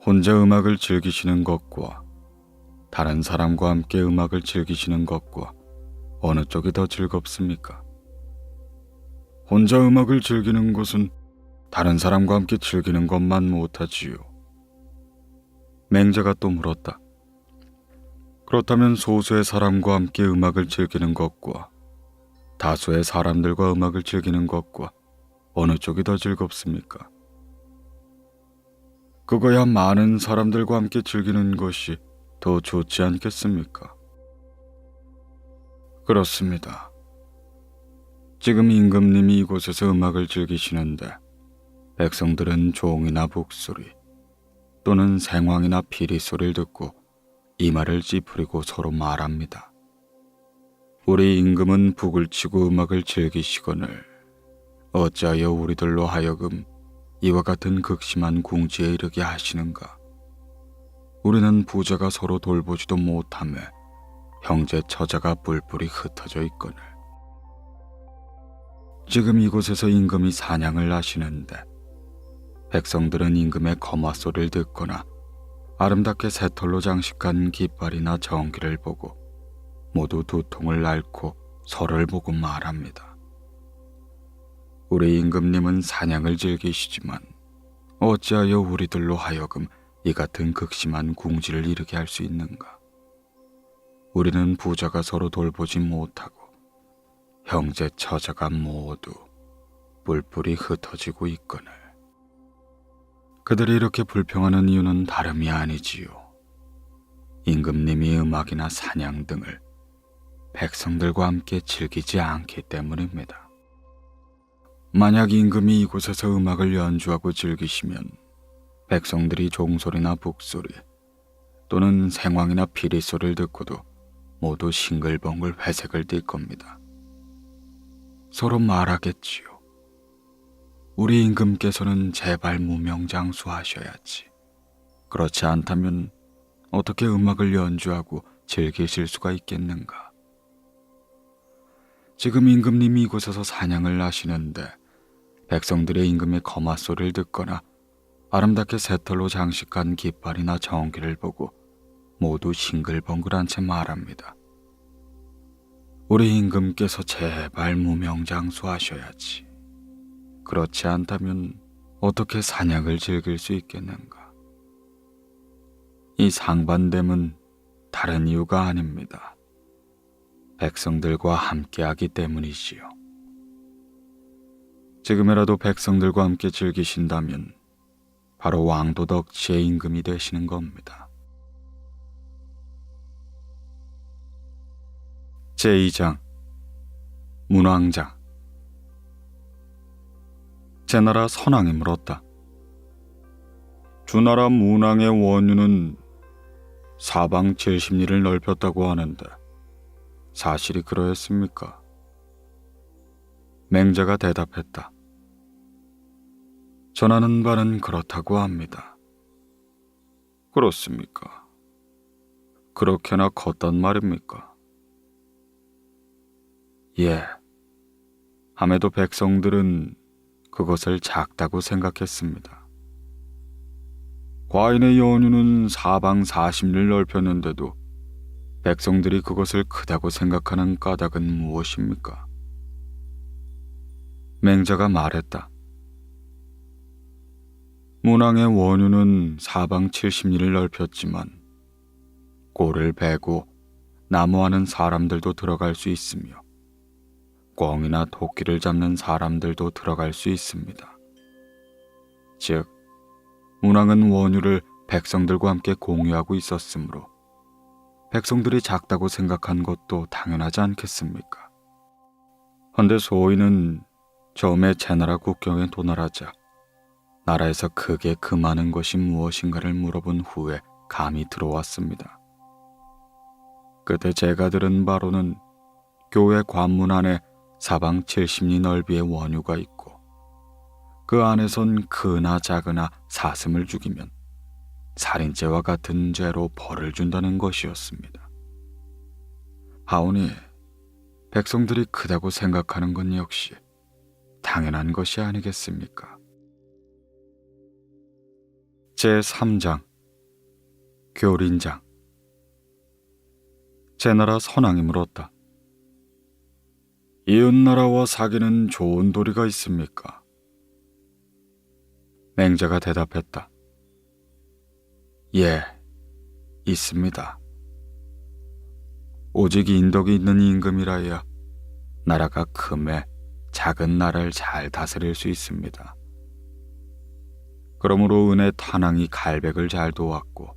혼자 음악을 즐기시는 것과 다른 사람과 함께 음악을 즐기시는 것과 어느 쪽이 더 즐겁습니까? 혼자 음악을 즐기는 것은 다른 사람과 함께 즐기는 것만 못하지요. 맹자가 또 물었다. 그렇다면 소수의 사람과 함께 음악을 즐기는 것과 다수의 사람들과 음악을 즐기는 것과 어느 쪽이 더 즐겁습니까? 그거야 많은 사람들과 함께 즐기는 것이 더 좋지 않겠습니까? 그렇습니다. 지금 임금님이 이곳에서 음악을 즐기시는데 백성들은 종이나 북소리 또는 생황이나 피리 소리를 듣고 이마를 찌푸리고 서로 말합니다. 우리 임금은 북을 치고 음악을 즐기시거늘 어찌하여 우리들로 하여금 이와 같은 극심한 궁지에 이르게 하시는가? 우리는 부자가 서로 돌보지도 못하며 형제 처자가 뿔뿔이 흩어져 있거늘 지금 이곳에서 임금이 사냥을 하시는데 백성들은 임금의 거마 소리를 듣거나 아름답게 새털로 장식한 깃발이나 정기를 보고 모두 두통을 앓고 서로를 보고 말합니다. 우리 임금님은 사냥을 즐기시지만 어찌하여 우리들로 하여금 이 같은 극심한 궁지를 이르게 할 수 있는가? 우리는 부자가 서로 돌보지 못하고 형제 처자가 모두 뿔뿔이 흩어지고 있거늘 그들이 이렇게 불평하는 이유는 다름이 아니지요. 임금님이 음악이나 사냥 등을 백성들과 함께 즐기지 않기 때문입니다. 만약 임금이 이곳에서 음악을 연주하고 즐기시면 백성들이 종소리나 북소리 또는 생황이나 피리 소리를 듣고도 모두 싱글벙글 회색을 띨 겁니다. 서로 말하겠지요. 우리 임금께서는 제발 무명장수하셔야지. 그렇지 않다면 어떻게 음악을 연주하고 즐기실 수가 있겠는가? 지금 임금님이 이곳에서 사냥을 하시는데 백성들의 임금의 거마 소리를 듣거나 아름답게 새털로 장식한 깃발이나 정기를 보고 모두 싱글벙글한 채 말합니다. 우리 임금께서 제발 무명장수하셔야지. 그렇지 않다면 어떻게 사냥을 즐길 수 있겠는가? 이 상반됨은 다른 이유가 아닙니다. 백성들과 함께하기 때문이지요. 지금이라도 백성들과 함께 즐기신다면 바로 왕도덕치의 임금이 되시는 겁니다. 제2장 문왕장. 제나라 선왕이 물었다. 주나라 문왕의 원유는 사방 70리를 넓혔다고 하는데 사실이 그러했습니까? 맹자가 대답했다. 전하는 바는 그렇다고 합니다. 그렇습니까? 그렇게나 컸단 말입니까? 예. 함에도 백성들은 그것을 작다고 생각했습니다. 과인의 연유는 사방 40리를 넓혔는데도 백성들이 그것을 크다고 생각하는 까닭은 무엇입니까? 맹자가 말했다. 문왕의 원유는 사방 70리를 넓혔지만 꼴을 베고 나무하는 사람들도 들어갈 수 있으며 꿩이나 토끼를 잡는 사람들도 들어갈 수 있습니다. 즉, 문왕은 원유를 백성들과 함께 공유하고 있었으므로 백성들이 작다고 생각한 것도 당연하지 않겠습니까? 헌데 소인은 처음에 제나라 국경에 도날하자 나라에서 크게 금하는 것이 무엇인가를 물어본 후에 감이 들어왔습니다. 그때 제가 들은 바로는 교회 관문 안에 사방 70리 넓이의 원유가 있고 그 안에선 크나 작으나 사슴을 죽이면 살인죄와 같은 죄로 벌을 준다는 것이었습니다. 하오니 백성들이 크다고 생각하는 건 역시 당연한 것이 아니겠습니까? 제3장 교린장. 제나라 선왕이 물었다. 이웃나라와 사귀는 좋은 도리가 있습니까? 맹자가 대답했다. 예, 있습니다. 오직 인덕이 있는 임금이라야 나라가 크매 작은 나라를 잘 다스릴 수 있습니다. 그러므로 은혜 탄왕이 갈백을 잘 도왔고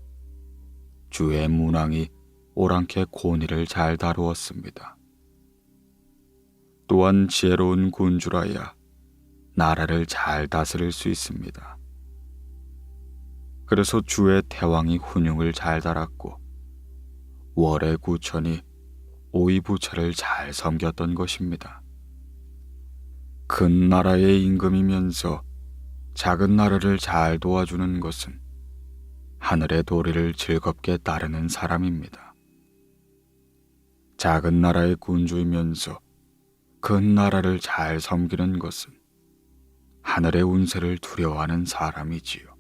주의 문왕이 오랑캐 고니를 잘 다루었습니다. 또한 지혜로운 군주라야 나라를 잘 다스릴 수 있습니다. 그래서 주의 태왕이 훈육을 잘 달았고 월의 구천이 오이부처를 잘 섬겼던 것입니다. 큰 나라의 임금이면서 작은 나라를 잘 도와주는 것은 하늘의 도리를 즐겁게 따르는 사람입니다. 작은 나라의 군주이면서 큰 나라를 잘 섬기는 것은 하늘의 운세를 두려워하는 사람이지요.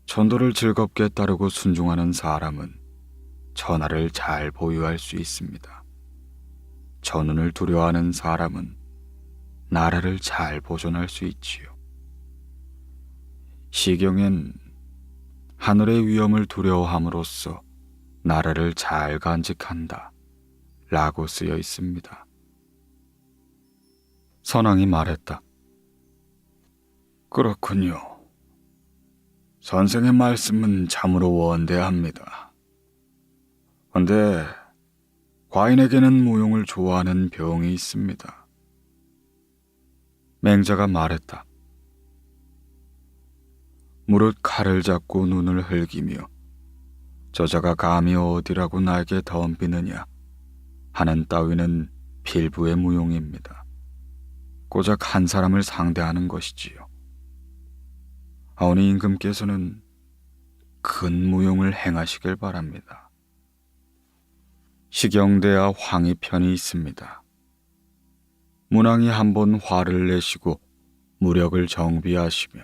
천도를 즐겁게 따르고 순종하는 사람은 천하를 잘 보유할 수 있습니다. 천운을 두려워하는 사람은 나라를 잘 보존할 수 있지요. 시경엔 하늘의 위험을 두려워함으로써 나라를 잘 간직한다 라고 쓰여 있습니다. 선왕이 말했다. 그렇군요. 선생의 말씀은 참으로 원대합니다. 그런데 과인에게는 무용을 좋아하는 병이 있습니다. 맹자가 말했다. 무릇 칼을 잡고 눈을 흘기며 저자가 감히 어디라고 나에게 덤비느냐 하는 따위는 필부의 무용입니다. 고작 한 사람을 상대하는 것이지요. 하오니 임금께서는 큰 무용을 행하시길 바랍니다. 시경대와 황희 편이 있습니다. 문왕이 한번 화를 내시고 무력을 정비하시며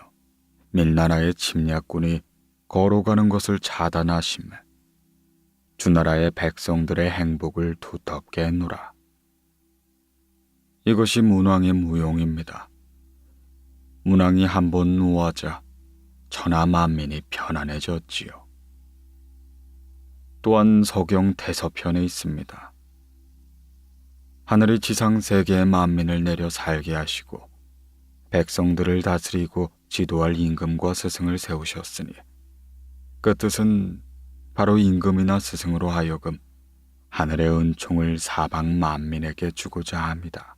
밀나라의 침략군이 걸어가는 것을 차단하시며 주나라의 백성들의 행복을 두텁게 했노라. 이것이 문왕의 무용입니다. 문왕이 한번 노하자 천하 만민이 편안해졌지요. 또한 서경 태서편에 있습니다. 하늘이 지상 세계의 만민을 내려 살게 하시고 백성들을 다스리고 지도할 임금과 스승을 세우셨으니 그 뜻은 바로 임금이나 스승으로 하여금 하늘의 은총을 사방 만민에게 주고자 합니다.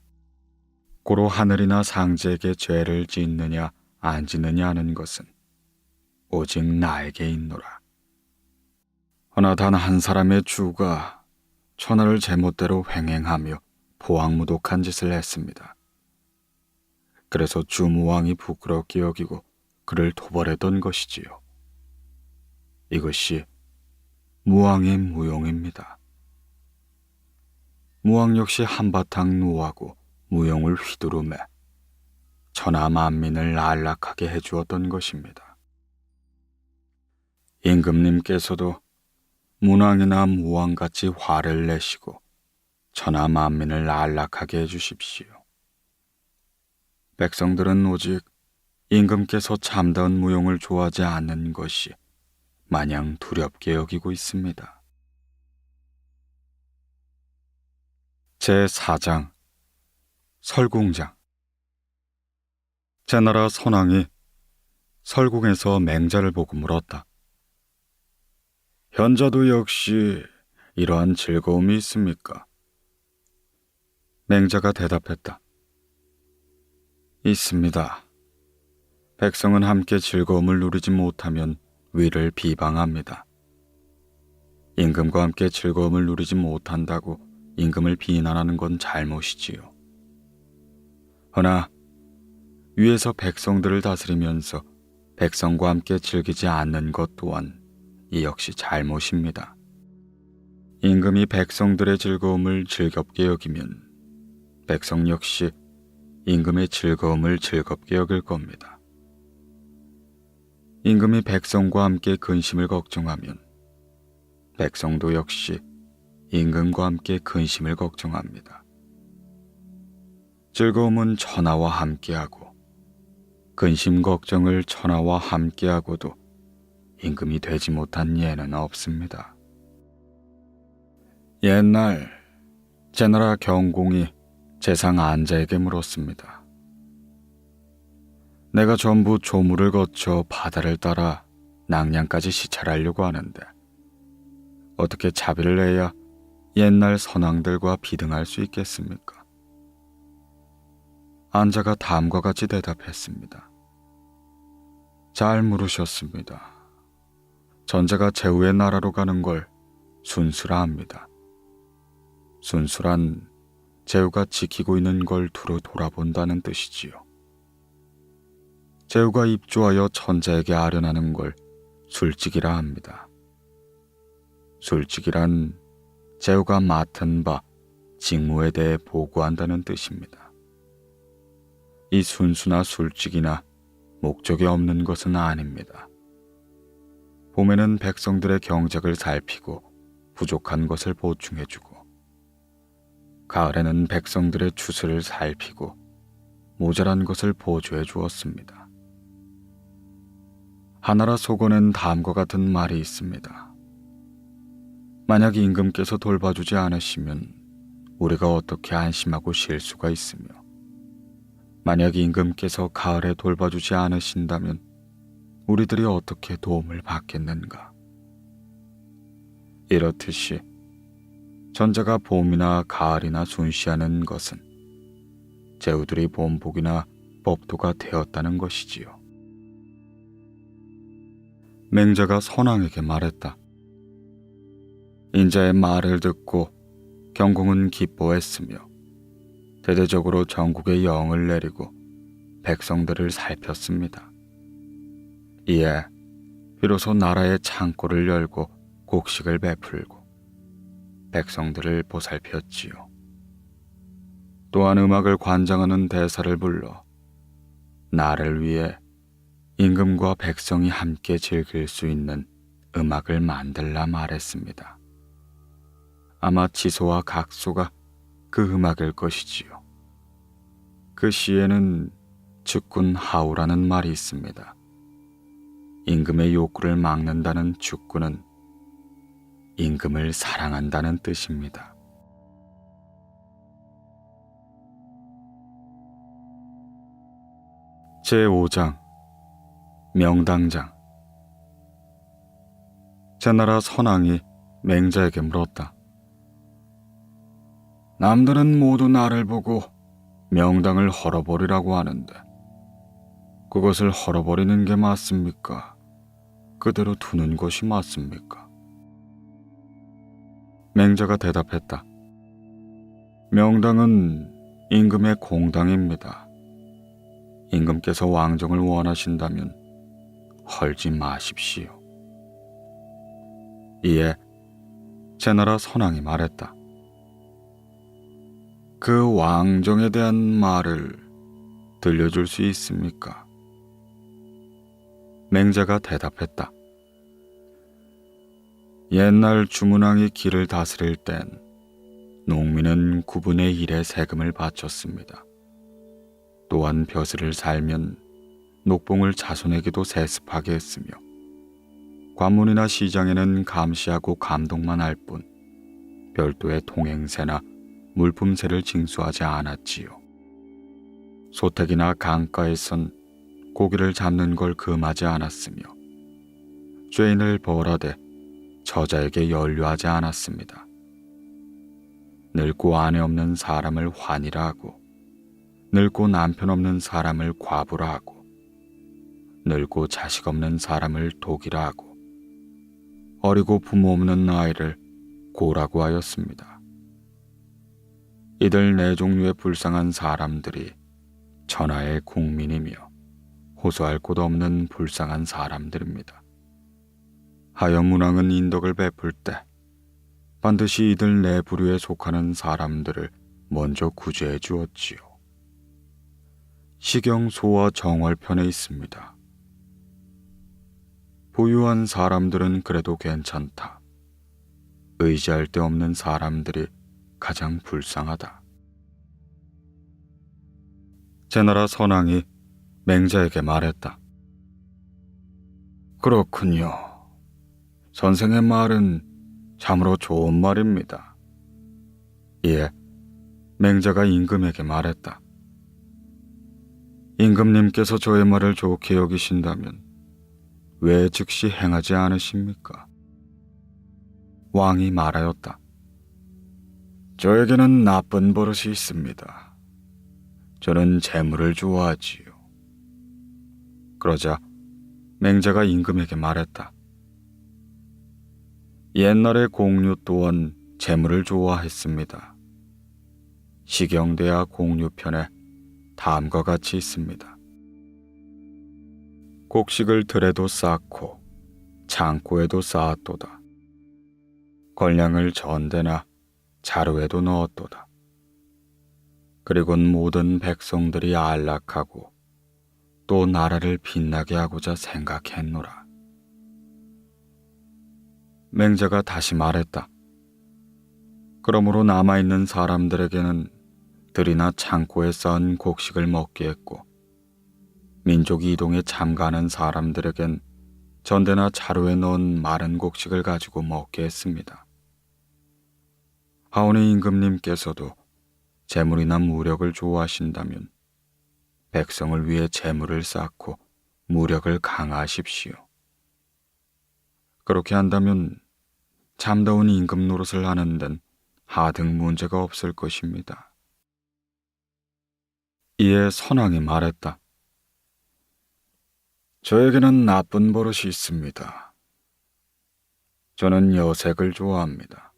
고로 하늘이나 상제에게 죄를 짓느냐 안 짓느냐 하는 것은 오직 나에게 있노라. 허나 단 한 사람의 주가 천하를 제멋대로 횡행하며 포악무독한 짓을 했습니다. 그래서 주무왕이 부끄럽게 여기고 그를 토벌했던 것이지요. 이것이 무왕의 무용입니다. 무왕 역시 한바탕 노하고 무용을 휘두르매 천하 만민을 안락하게 해주었던 것입니다. 임금님께서도 문왕이나 무왕같이 화를 내시고 천하 만민을 안락하게 해주십시오. 백성들은 오직 임금께서 참다운 무용을 좋아하지 않는 것이 마냥 두렵게 여기고 있습니다. 제4장 설궁장. 제나라 선왕이 설궁에서 맹자를 보고 물었다. 현자도 역시 이러한 즐거움이 있습니까? 맹자가 대답했다. 있습니다. 백성은 함께 즐거움을 누리지 못하면 위를 비방합니다. 임금과 함께 즐거움을 누리지 못한다고 임금을 비난하는 건 잘못이지요. 허나 위에서 백성들을 다스리면서 백성과 함께 즐기지 않는 것 또한 이 역시 잘못입니다. 임금이 백성들의 즐거움을 즐겁게 여기면 백성 역시 임금의 즐거움을 즐겁게 여길 겁니다. 임금이 백성과 함께 근심을 걱정하면 백성도 역시 임금과 함께 근심을 걱정합니다. 즐거움은 천하와 함께하고 근심 걱정을 천하와 함께하고도 임금이 되지 못한 예는 없습니다. 옛날 제나라 경공이 재상 안자에게 물었습니다. 내가 전부 조물을 거쳐 바다를 따라 낙량까지 시찰하려고 하는데 어떻게 자비를 내야 옛날 선왕들과 비등할 수 있겠습니까? 안자가 다음과 같이 대답했습니다. 잘 물으셨습니다. 전제가 제후의 나라로 가는 걸 순수라 합니다. 순수란 제후가 지키고 있는 걸 두루 돌아본다는 뜻이지요. 제후가 입조하여 천자에게 아련하는 걸 술직이라 합니다. 술직이란 제후가 맡은 바 직무에 대해 보고한다는 뜻입니다. 이 순수나 술직이나 목적이 없는 것은 아닙니다. 봄에는 백성들의 경작을 살피고 부족한 것을 보충해주고 가을에는 백성들의 추수를 살피고 모자란 것을 보조해 주었습니다. 하나라 속어는 다음과 같은 말이 있습니다. 만약 임금께서 돌봐주지 않으시면 우리가 어떻게 안심하고 쉴 수가 있으며 만약 임금께서 가을에 돌봐주지 않으신다면 우리들이 어떻게 도움을 받겠는가. 이렇듯이 전자가 봄이나 가을이나 순시하는 것은 제후들이 본복이나 법도가 되었다는 것이지요. 맹자가 선왕에게 말했다. 인자의 말을 듣고 경공은 기뻐했으며 대대적으로 전국에 영을 내리고 백성들을 살폈습니다. 이에 비로소 나라의 창고를 열고 곡식을 베풀고 백성들을 보살폈지요. 또한 음악을 관장하는 대사를 불러 나를 위해 임금과 백성이 함께 즐길 수 있는 음악을 만들라 말했습니다. 아마 지소와 각소가 그 음악일 것이지요. 그 시에는 즉군 하우라는 말이 있습니다. 임금의 욕구를 막는다는 즉군은 임금을 사랑한다는 뜻입니다. 제5장 명당장. 제나라 선왕이 맹자에게 물었다. 남들은 모두 나를 보고 명당을 헐어버리라고 하는데 그것을 헐어버리는 게 맞습니까? 그대로 두는 것이 맞습니까? 맹자가 대답했다. 명당은 임금의 공당입니다. 임금께서 왕정을 원하신다면 헐지 마십시오. 이에 제나라 선왕이 말했다. 그 왕정에 대한 말을 들려줄 수 있습니까? 맹자가 대답했다. 옛날 주문왕이 길을 다스릴 땐 농민은 9분의 1의 세금을 바쳤습니다. 또한 벼슬을 살면 녹봉을 자손에게도 세습하게 했으며 관문이나 시장에는 감시하고 감독만 할 뿐 별도의 통행세나 물품세를 징수하지 않았지요. 소택이나 강가에선 고기를 잡는 걸 금하지 않았으며 죄인을 벌하되 저자에게 연류하지 않았습니다. 늙고 아내 없는 사람을 환이라 하고, 늙고 남편 없는 사람을 과부라 하고, 늙고 자식 없는 사람을 독이라 하고, 어리고 부모 없는 아이를 고라고 하였습니다. 이들 네 종류의 불쌍한 사람들이 천하의 국민이며 호소할 곳 없는 불쌍한 사람들입니다. 하여 문왕은 인덕을 베풀 때 반드시 이들 네 부류에 속하는 사람들을 먼저 구제해 주었지요. 시경소와 정월편에 있습니다. 부유한 사람들은 그래도 괜찮다. 의지할 데 없는 사람들이 가장 불쌍하다. 제나라 선왕이 맹자에게 말했다. 그렇군요. 선생의 말은 참으로 좋은 말입니다. 이에 맹자가 임금에게 말했다. 임금님께서 저의 말을 좋게 여기신다면 왜 즉시 행하지 않으십니까? 왕이 말하였다. 저에게는 나쁜 버릇이 있습니다. 저는 재물을 좋아하지요. 그러자 맹자가 임금에게 말했다. 옛날의 공류 또한 재물을 좋아했습니다. 시경대야 공류편에 다음과 같이 있습니다. 곡식을 들에도 쌓고 창고에도 쌓았도다. 걸량을 전대나 자루에도 넣었도다. 그리곤 모든 백성들이 안락하고 또 나라를 빛나게 하고자 생각했노라. 맹자가 다시 말했다. 그러므로 남아있는 사람들에게는 들이나 창고에 쌓은 곡식을 먹게 했고, 민족 이동에 참가하는 사람들에겐 전대나 자루에 넣은 마른 곡식을 가지고 먹게 했습니다. 하오니 임금님께서도 재물이나 무력을 좋아하신다면 백성을 위해 재물을 쌓고 무력을 강화하십시오. 그렇게 한다면 참다운 임금 노릇을 하는 데는 하등 문제가 없을 것입니다. 이에 선왕이 말했다. 저에게는 나쁜 버릇이 있습니다. 저는 여색을 좋아합니다.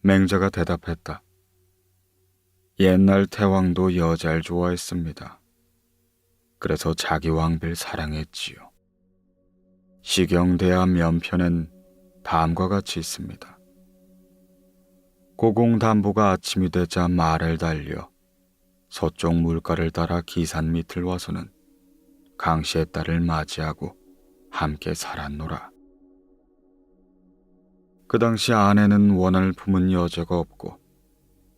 맹자가 대답했다. 옛날 태왕도 여자를 좋아했습니다. 그래서 자기 왕비를 사랑했지요. 시경대야 면편엔 다음과 같이 있습니다. 고공담보가 아침이 되자 말을 달려 서쪽 물가를 따라 기산 밑을 와서는 강씨의 딸을 맞이하고 함께 살았노라. 그 당시 안에는 원을 품은 여자가 없고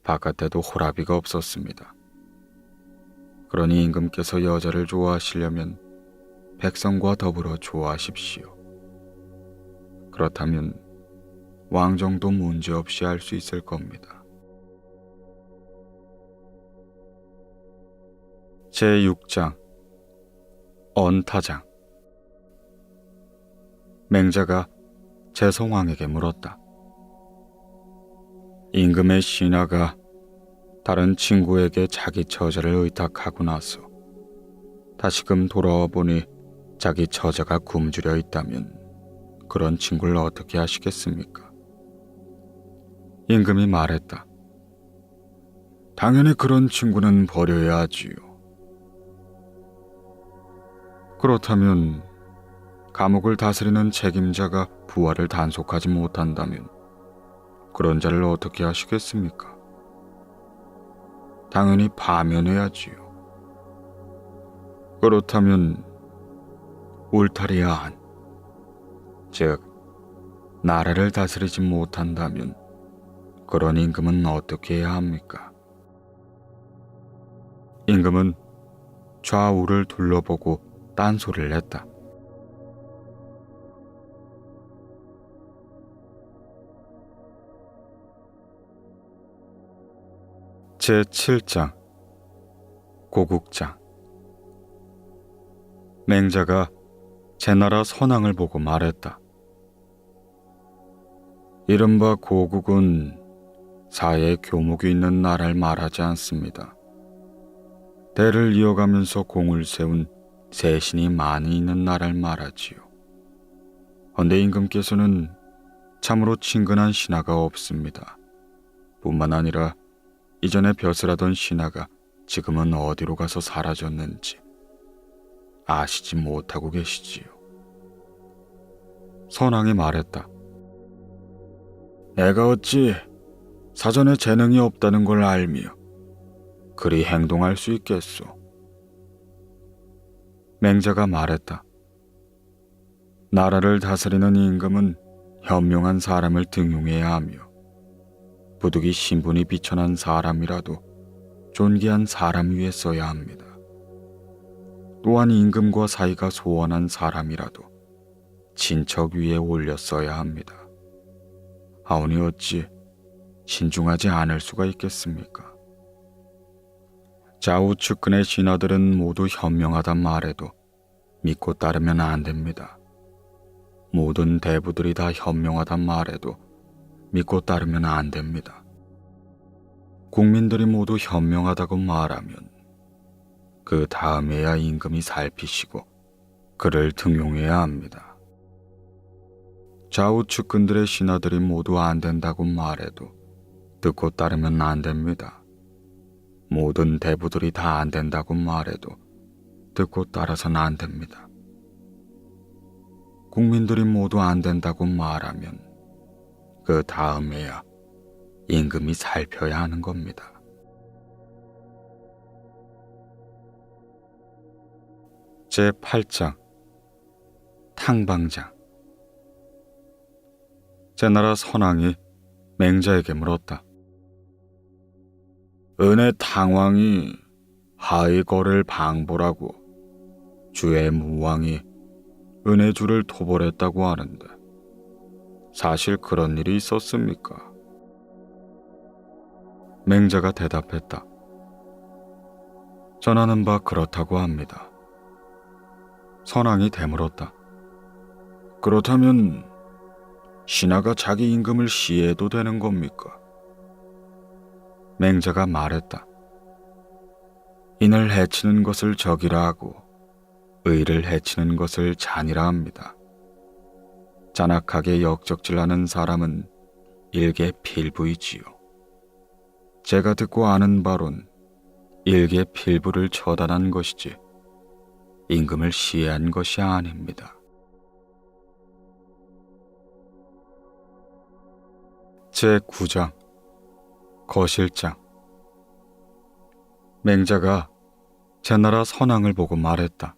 바깥에도 호라비가 없었습니다. 그러니 임금께서 여자를 좋아하시려면 백성과 더불어 좋아하십시오. 그렇다면 왕정도 문제없이 할 수 있을 겁니다. 제6장 언타장. 맹자가 제성왕에게 물었다. 임금의 신하가 다른 친구에게 자기 처자를 의탁하고 나서 다시금 돌아와 보니 자기 처자가 굶주려 있다면 그런 친구를 어떻게 하시겠습니까? 임금이 말했다. 당연히 그런 친구는 버려야 하지요. 그렇다면 감옥을 다스리는 책임자가 부하를 단속하지 못한다면 그런 자를 어떻게 하시겠습니까? 당연히 파면해야지요. 그렇다면 울타리야 안, 즉 나라를 다스리지 못한다면 그런 임금은 어떻게 해야 합니까? 임금은 좌우를 둘러보고 딴소리를 했다. 제7장 고국장. 맹자가 제나라 선왕을 보고 말했다. 이른바 고국은 사회에 교목이 있는 나라를 말하지 않습니다. 대를 이어가면서 공을 세운 세신이 많이 있는 나라를 말하지요. 헌데 임금께서는 참으로 친근한 신하가 없습니다. 뿐만 아니라 이전에 벼슬하던 신하가 지금은 어디로 가서 사라졌는지 아시지 못하고 계시지요. 선왕이 말했다. 내가 어찌 사전에 재능이 없다는 걸 알며 그리 행동할 수 있겠소? 맹자가 말했다. 나라를 다스리는 임금은 현명한 사람을 등용해야 하며 부득이 신분이 비천한 사람이라도 존귀한 사람 위에 써야 합니다. 또한 임금과 사이가 소원한 사람이라도 친척 위에 올려 써야 합니다. 하오니 어찌 신중하지 않을 수가 있겠습니까? 좌우측근의 신하들은 모두 현명하단 말해도 믿고 따르면 안 됩니다. 모든 대부들이 다 현명하단 말해도 믿고 따르면 안 됩니다. 국민들이 모두 현명하다고 말하면 그 다음에야 임금이 살피시고 그를 등용해야 합니다. 좌우측근들의 신하들이 모두 안 된다고 말해도 듣고 따르면 안 됩니다. 모든 대부들이 다 안 된다고 말해도 듣고 따라서는 안 됩니다. 국민들이 모두 안 된다고 말하면 그 다음에야 임금이 살펴야 하는 겁니다. 제8장 탕방장. 제나라 선왕이 맹자에게 물었다. 은의 탕왕이 하의 거를 방불하고 주의 무왕이 은의 주를 토벌했다고 하는데 사실 그런 일이 있었습니까? 맹자가 대답했다. 전하는 바 그렇다고 합니다. 선왕이 되물었다. 그렇다면 신하가 자기 임금을 시해도 되는 겁니까? 맹자가 말했다. 인을 해치는 것을 적이라 하고 의를 해치는 것을 잔이라 합니다. 잔악하게 역적질하는 사람은 일개 필부이지요. 제가 듣고 아는 바론 일개 필부를 처단한 것이지 임금을 시해한 것이 아닙니다. 제9장 거실장. 맹자가 제나라 선왕을 보고 말했다.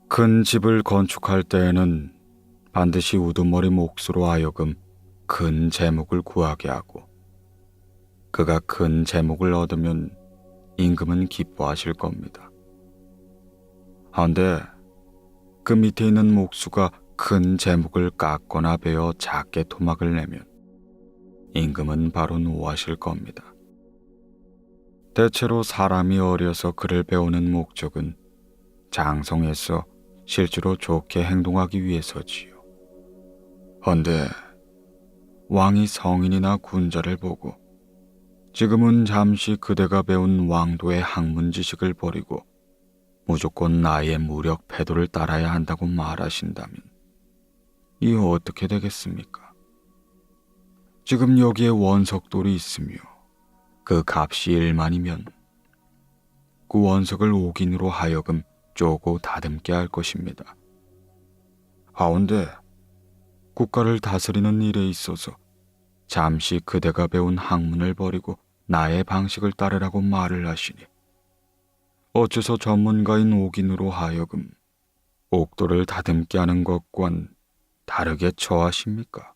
큰 집을 건축할 때에는 반드시 우두머리 몫으로 하여금 큰 재목을 구하게 하고 그가 큰 재목을 얻으면 임금은 기뻐하실 겁니다. 한데 그 밑에 있는 목수가 큰 재목을 깎거나 베어 작게 토막을 내면 임금은 바로 노하실 겁니다. 대체로 사람이 어려서 글을 배우는 목적은 장성해서 실제로 좋게 행동하기 위해서지요. 헌데 왕이 성인이나 군자를 보고 지금은 잠시 그대가 배운 왕도의 학문 지식을 버리고 무조건 나의 무력 패도를 따라야 한다고 말하신다면 이 어떻게 되겠습니까? 지금 여기에 원석돌이 있으며 그 값이 1만이면 그 원석을 옥인으로 하여금 쪼고 다듬게 할 것입니다. 하온데 국가를 다스리는 일에 있어서 잠시 그대가 배운 학문을 버리고 나의 방식을 따르라고 말을 하시니 어째서 전문가인 옥인으로 하여금 옥도를 다듬게 하는 것과는 다르게 처하십니까?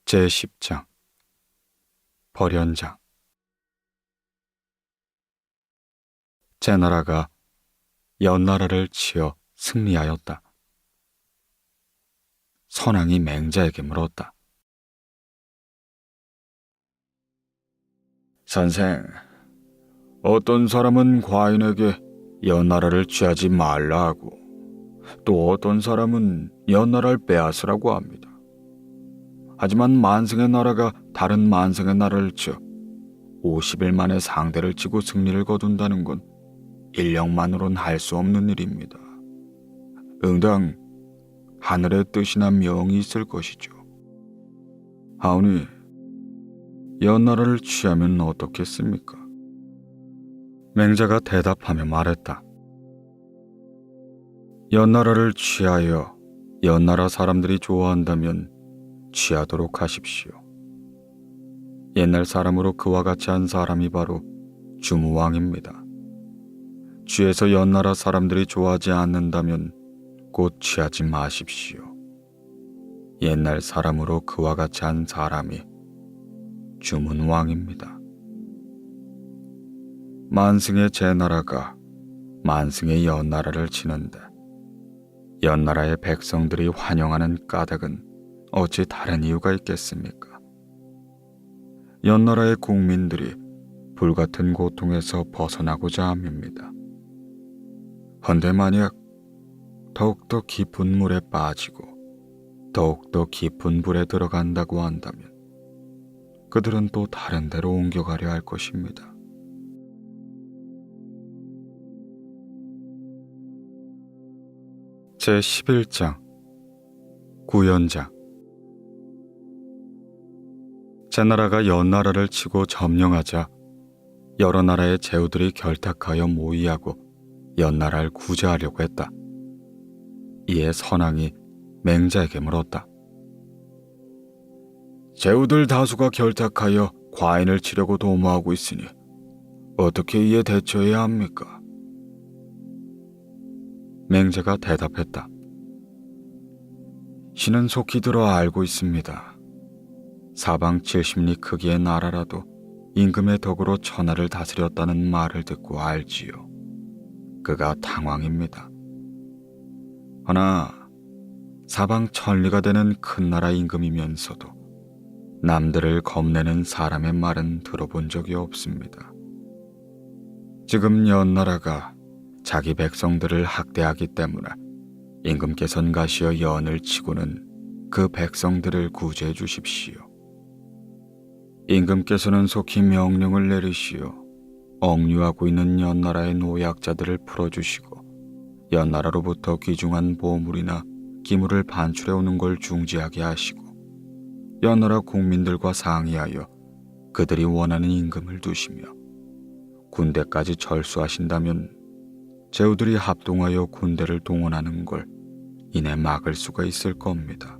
제10장 벌연장. 제나라가 연나라를 치어 승리하였다. 선왕이 맹자에게 물었다. 선생, 어떤 사람은 과인에게 연나라를 취하지 말라 하고 또 어떤 사람은 연나라를 빼앗으라고 합니다. 하지만 만승의 나라가 다른 만승의 나라를 쳐 50일 만에 상대를 치고 승리를 거둔다는 건 인력만으로는 할 수 없는 일입니다. 응당 하늘의 뜻이나 명이 있을 것이죠. 하오니 연나라를 취하면 어떻겠습니까? 맹자가 대답하며 말했다. 연나라를 취하여 연나라 사람들이 좋아한다면 취하도록 하십시오. 옛날 사람으로 그와 같이 한 사람이 바로 주무왕입니다. 취해서 연나라 사람들이 좋아하지 않는다면 곧 취하지 마십시오. 옛날 사람으로 그와 같이 한 사람이 주문왕입니다. 만승의 제나라가 만승의 연나라를 치는데 연나라의 백성들이 환영하는 까닭은 어찌 다른 이유가 있겠습니까? 연나라의 국민들이 불같은 고통에서 벗어나고자 함입니다. 헌데 만약 더욱더 깊은 물에 빠지고 더욱더 깊은 불에 들어간다고 한다면 그들은 또 다른 데로 옮겨가려 할 것입니다. 제11장 구연장. 제나라가 연나라를 치고 점령하자 여러 나라의 제후들이 결탁하여 모의하고 연나라를 구제하려고 했다. 이에 선왕이 맹자에게 물었다. 제후들 다수가 결탁하여 과인을 치려고 도모하고 있으니 어떻게 이에 대처해야 합니까? 맹자가 대답했다. 신은 속히 들어 알고 있습니다. 사방 70리 크기의 나라라도 임금의 덕으로 천하를 다스렸다는 말을 듣고 알지요. 그가 당왕입니다. 허나 사방 1000리가 되는 큰 나라 임금이면서도 남들을 겁내는 사람의 말은 들어본 적이 없습니다. 지금 연나라가 자기 백성들을 학대하기 때문에 임금께서는 가시어 연을 치고는 그 백성들을 구제해 주십시오. 임금께서는 속히 명령을 내리시어 억류하고 있는 연나라의 노약자들을 풀어주시고 연나라로부터 귀중한 보물이나 기물을 반출해 오는 걸 중지하게 하시고 연나라 국민들과 상의하여 그들이 원하는 임금을 두시며 군대까지 철수하신다면 제후들이 합동하여 군대를 동원하는 걸 이내 막을 수가 있을 겁니다.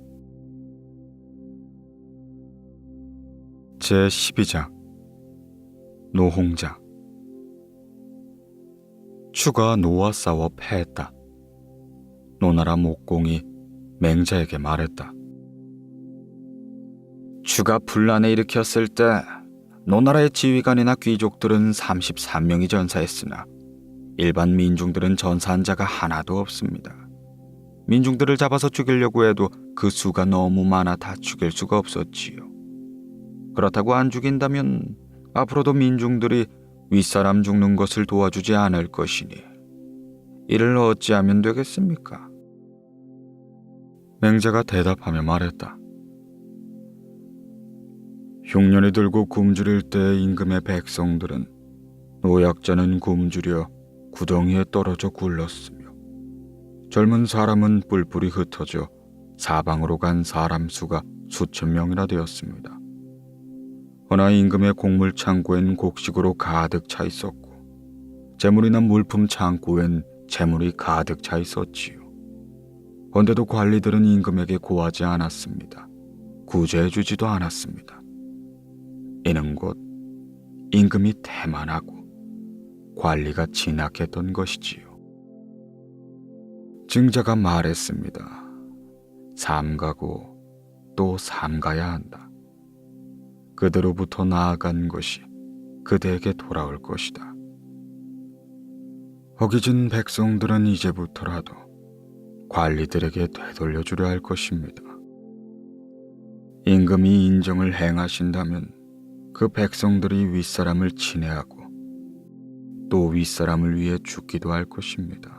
제12장 노홍장. 추가 노와 싸워 패했다. 노나라 목공이 맹자에게 말했다. 추가 분란을 일으켰을 때 노나라의 지휘관이나 귀족들은 33명이 전사했으나 일반 민중들은 전사한 자가 하나도 없습니다. 민중들을 잡아서 죽이려고 해도 그 수가 너무 많아 다 죽일 수가 없었지요. 그렇다고 안 죽인다면 앞으로도 민중들이 윗사람 죽는 것을 도와주지 않을 것이니 이를 어찌하면 되겠습니까? 맹자가 대답하며 말했다. 흉년이 들고 굶주릴 때 임금의 백성들은 노약자는 굶주려 구덩이에 떨어져 굴렀으며 젊은 사람은 뿔뿔이 흩어져 사방으로 간 사람 수가 수천 명이나 되었습니다. 허나 임금의 곡물 창고엔 곡식으로 가득 차 있었고 재물이나 물품 창고엔 재물이 가득 차 있었지요. 헌데도 관리들은 임금에게 고하지 않았습니다. 구제해주지도 않았습니다. 이는 곧 임금이 태만하고 관리가 진학했던 것이지요. 증자가 말했습니다. 삼가고 또 삼가야 한다. 그대로부터 나아간 것이 그대에게 돌아올 것이다. 허기진 백성들은 이제부터라도 관리들에게 되돌려주려 할 것입니다. 임금이 인정을 행하신다면 그 백성들이 윗사람을 친애하고 또 윗사람을 위해 죽기도 할 것입니다.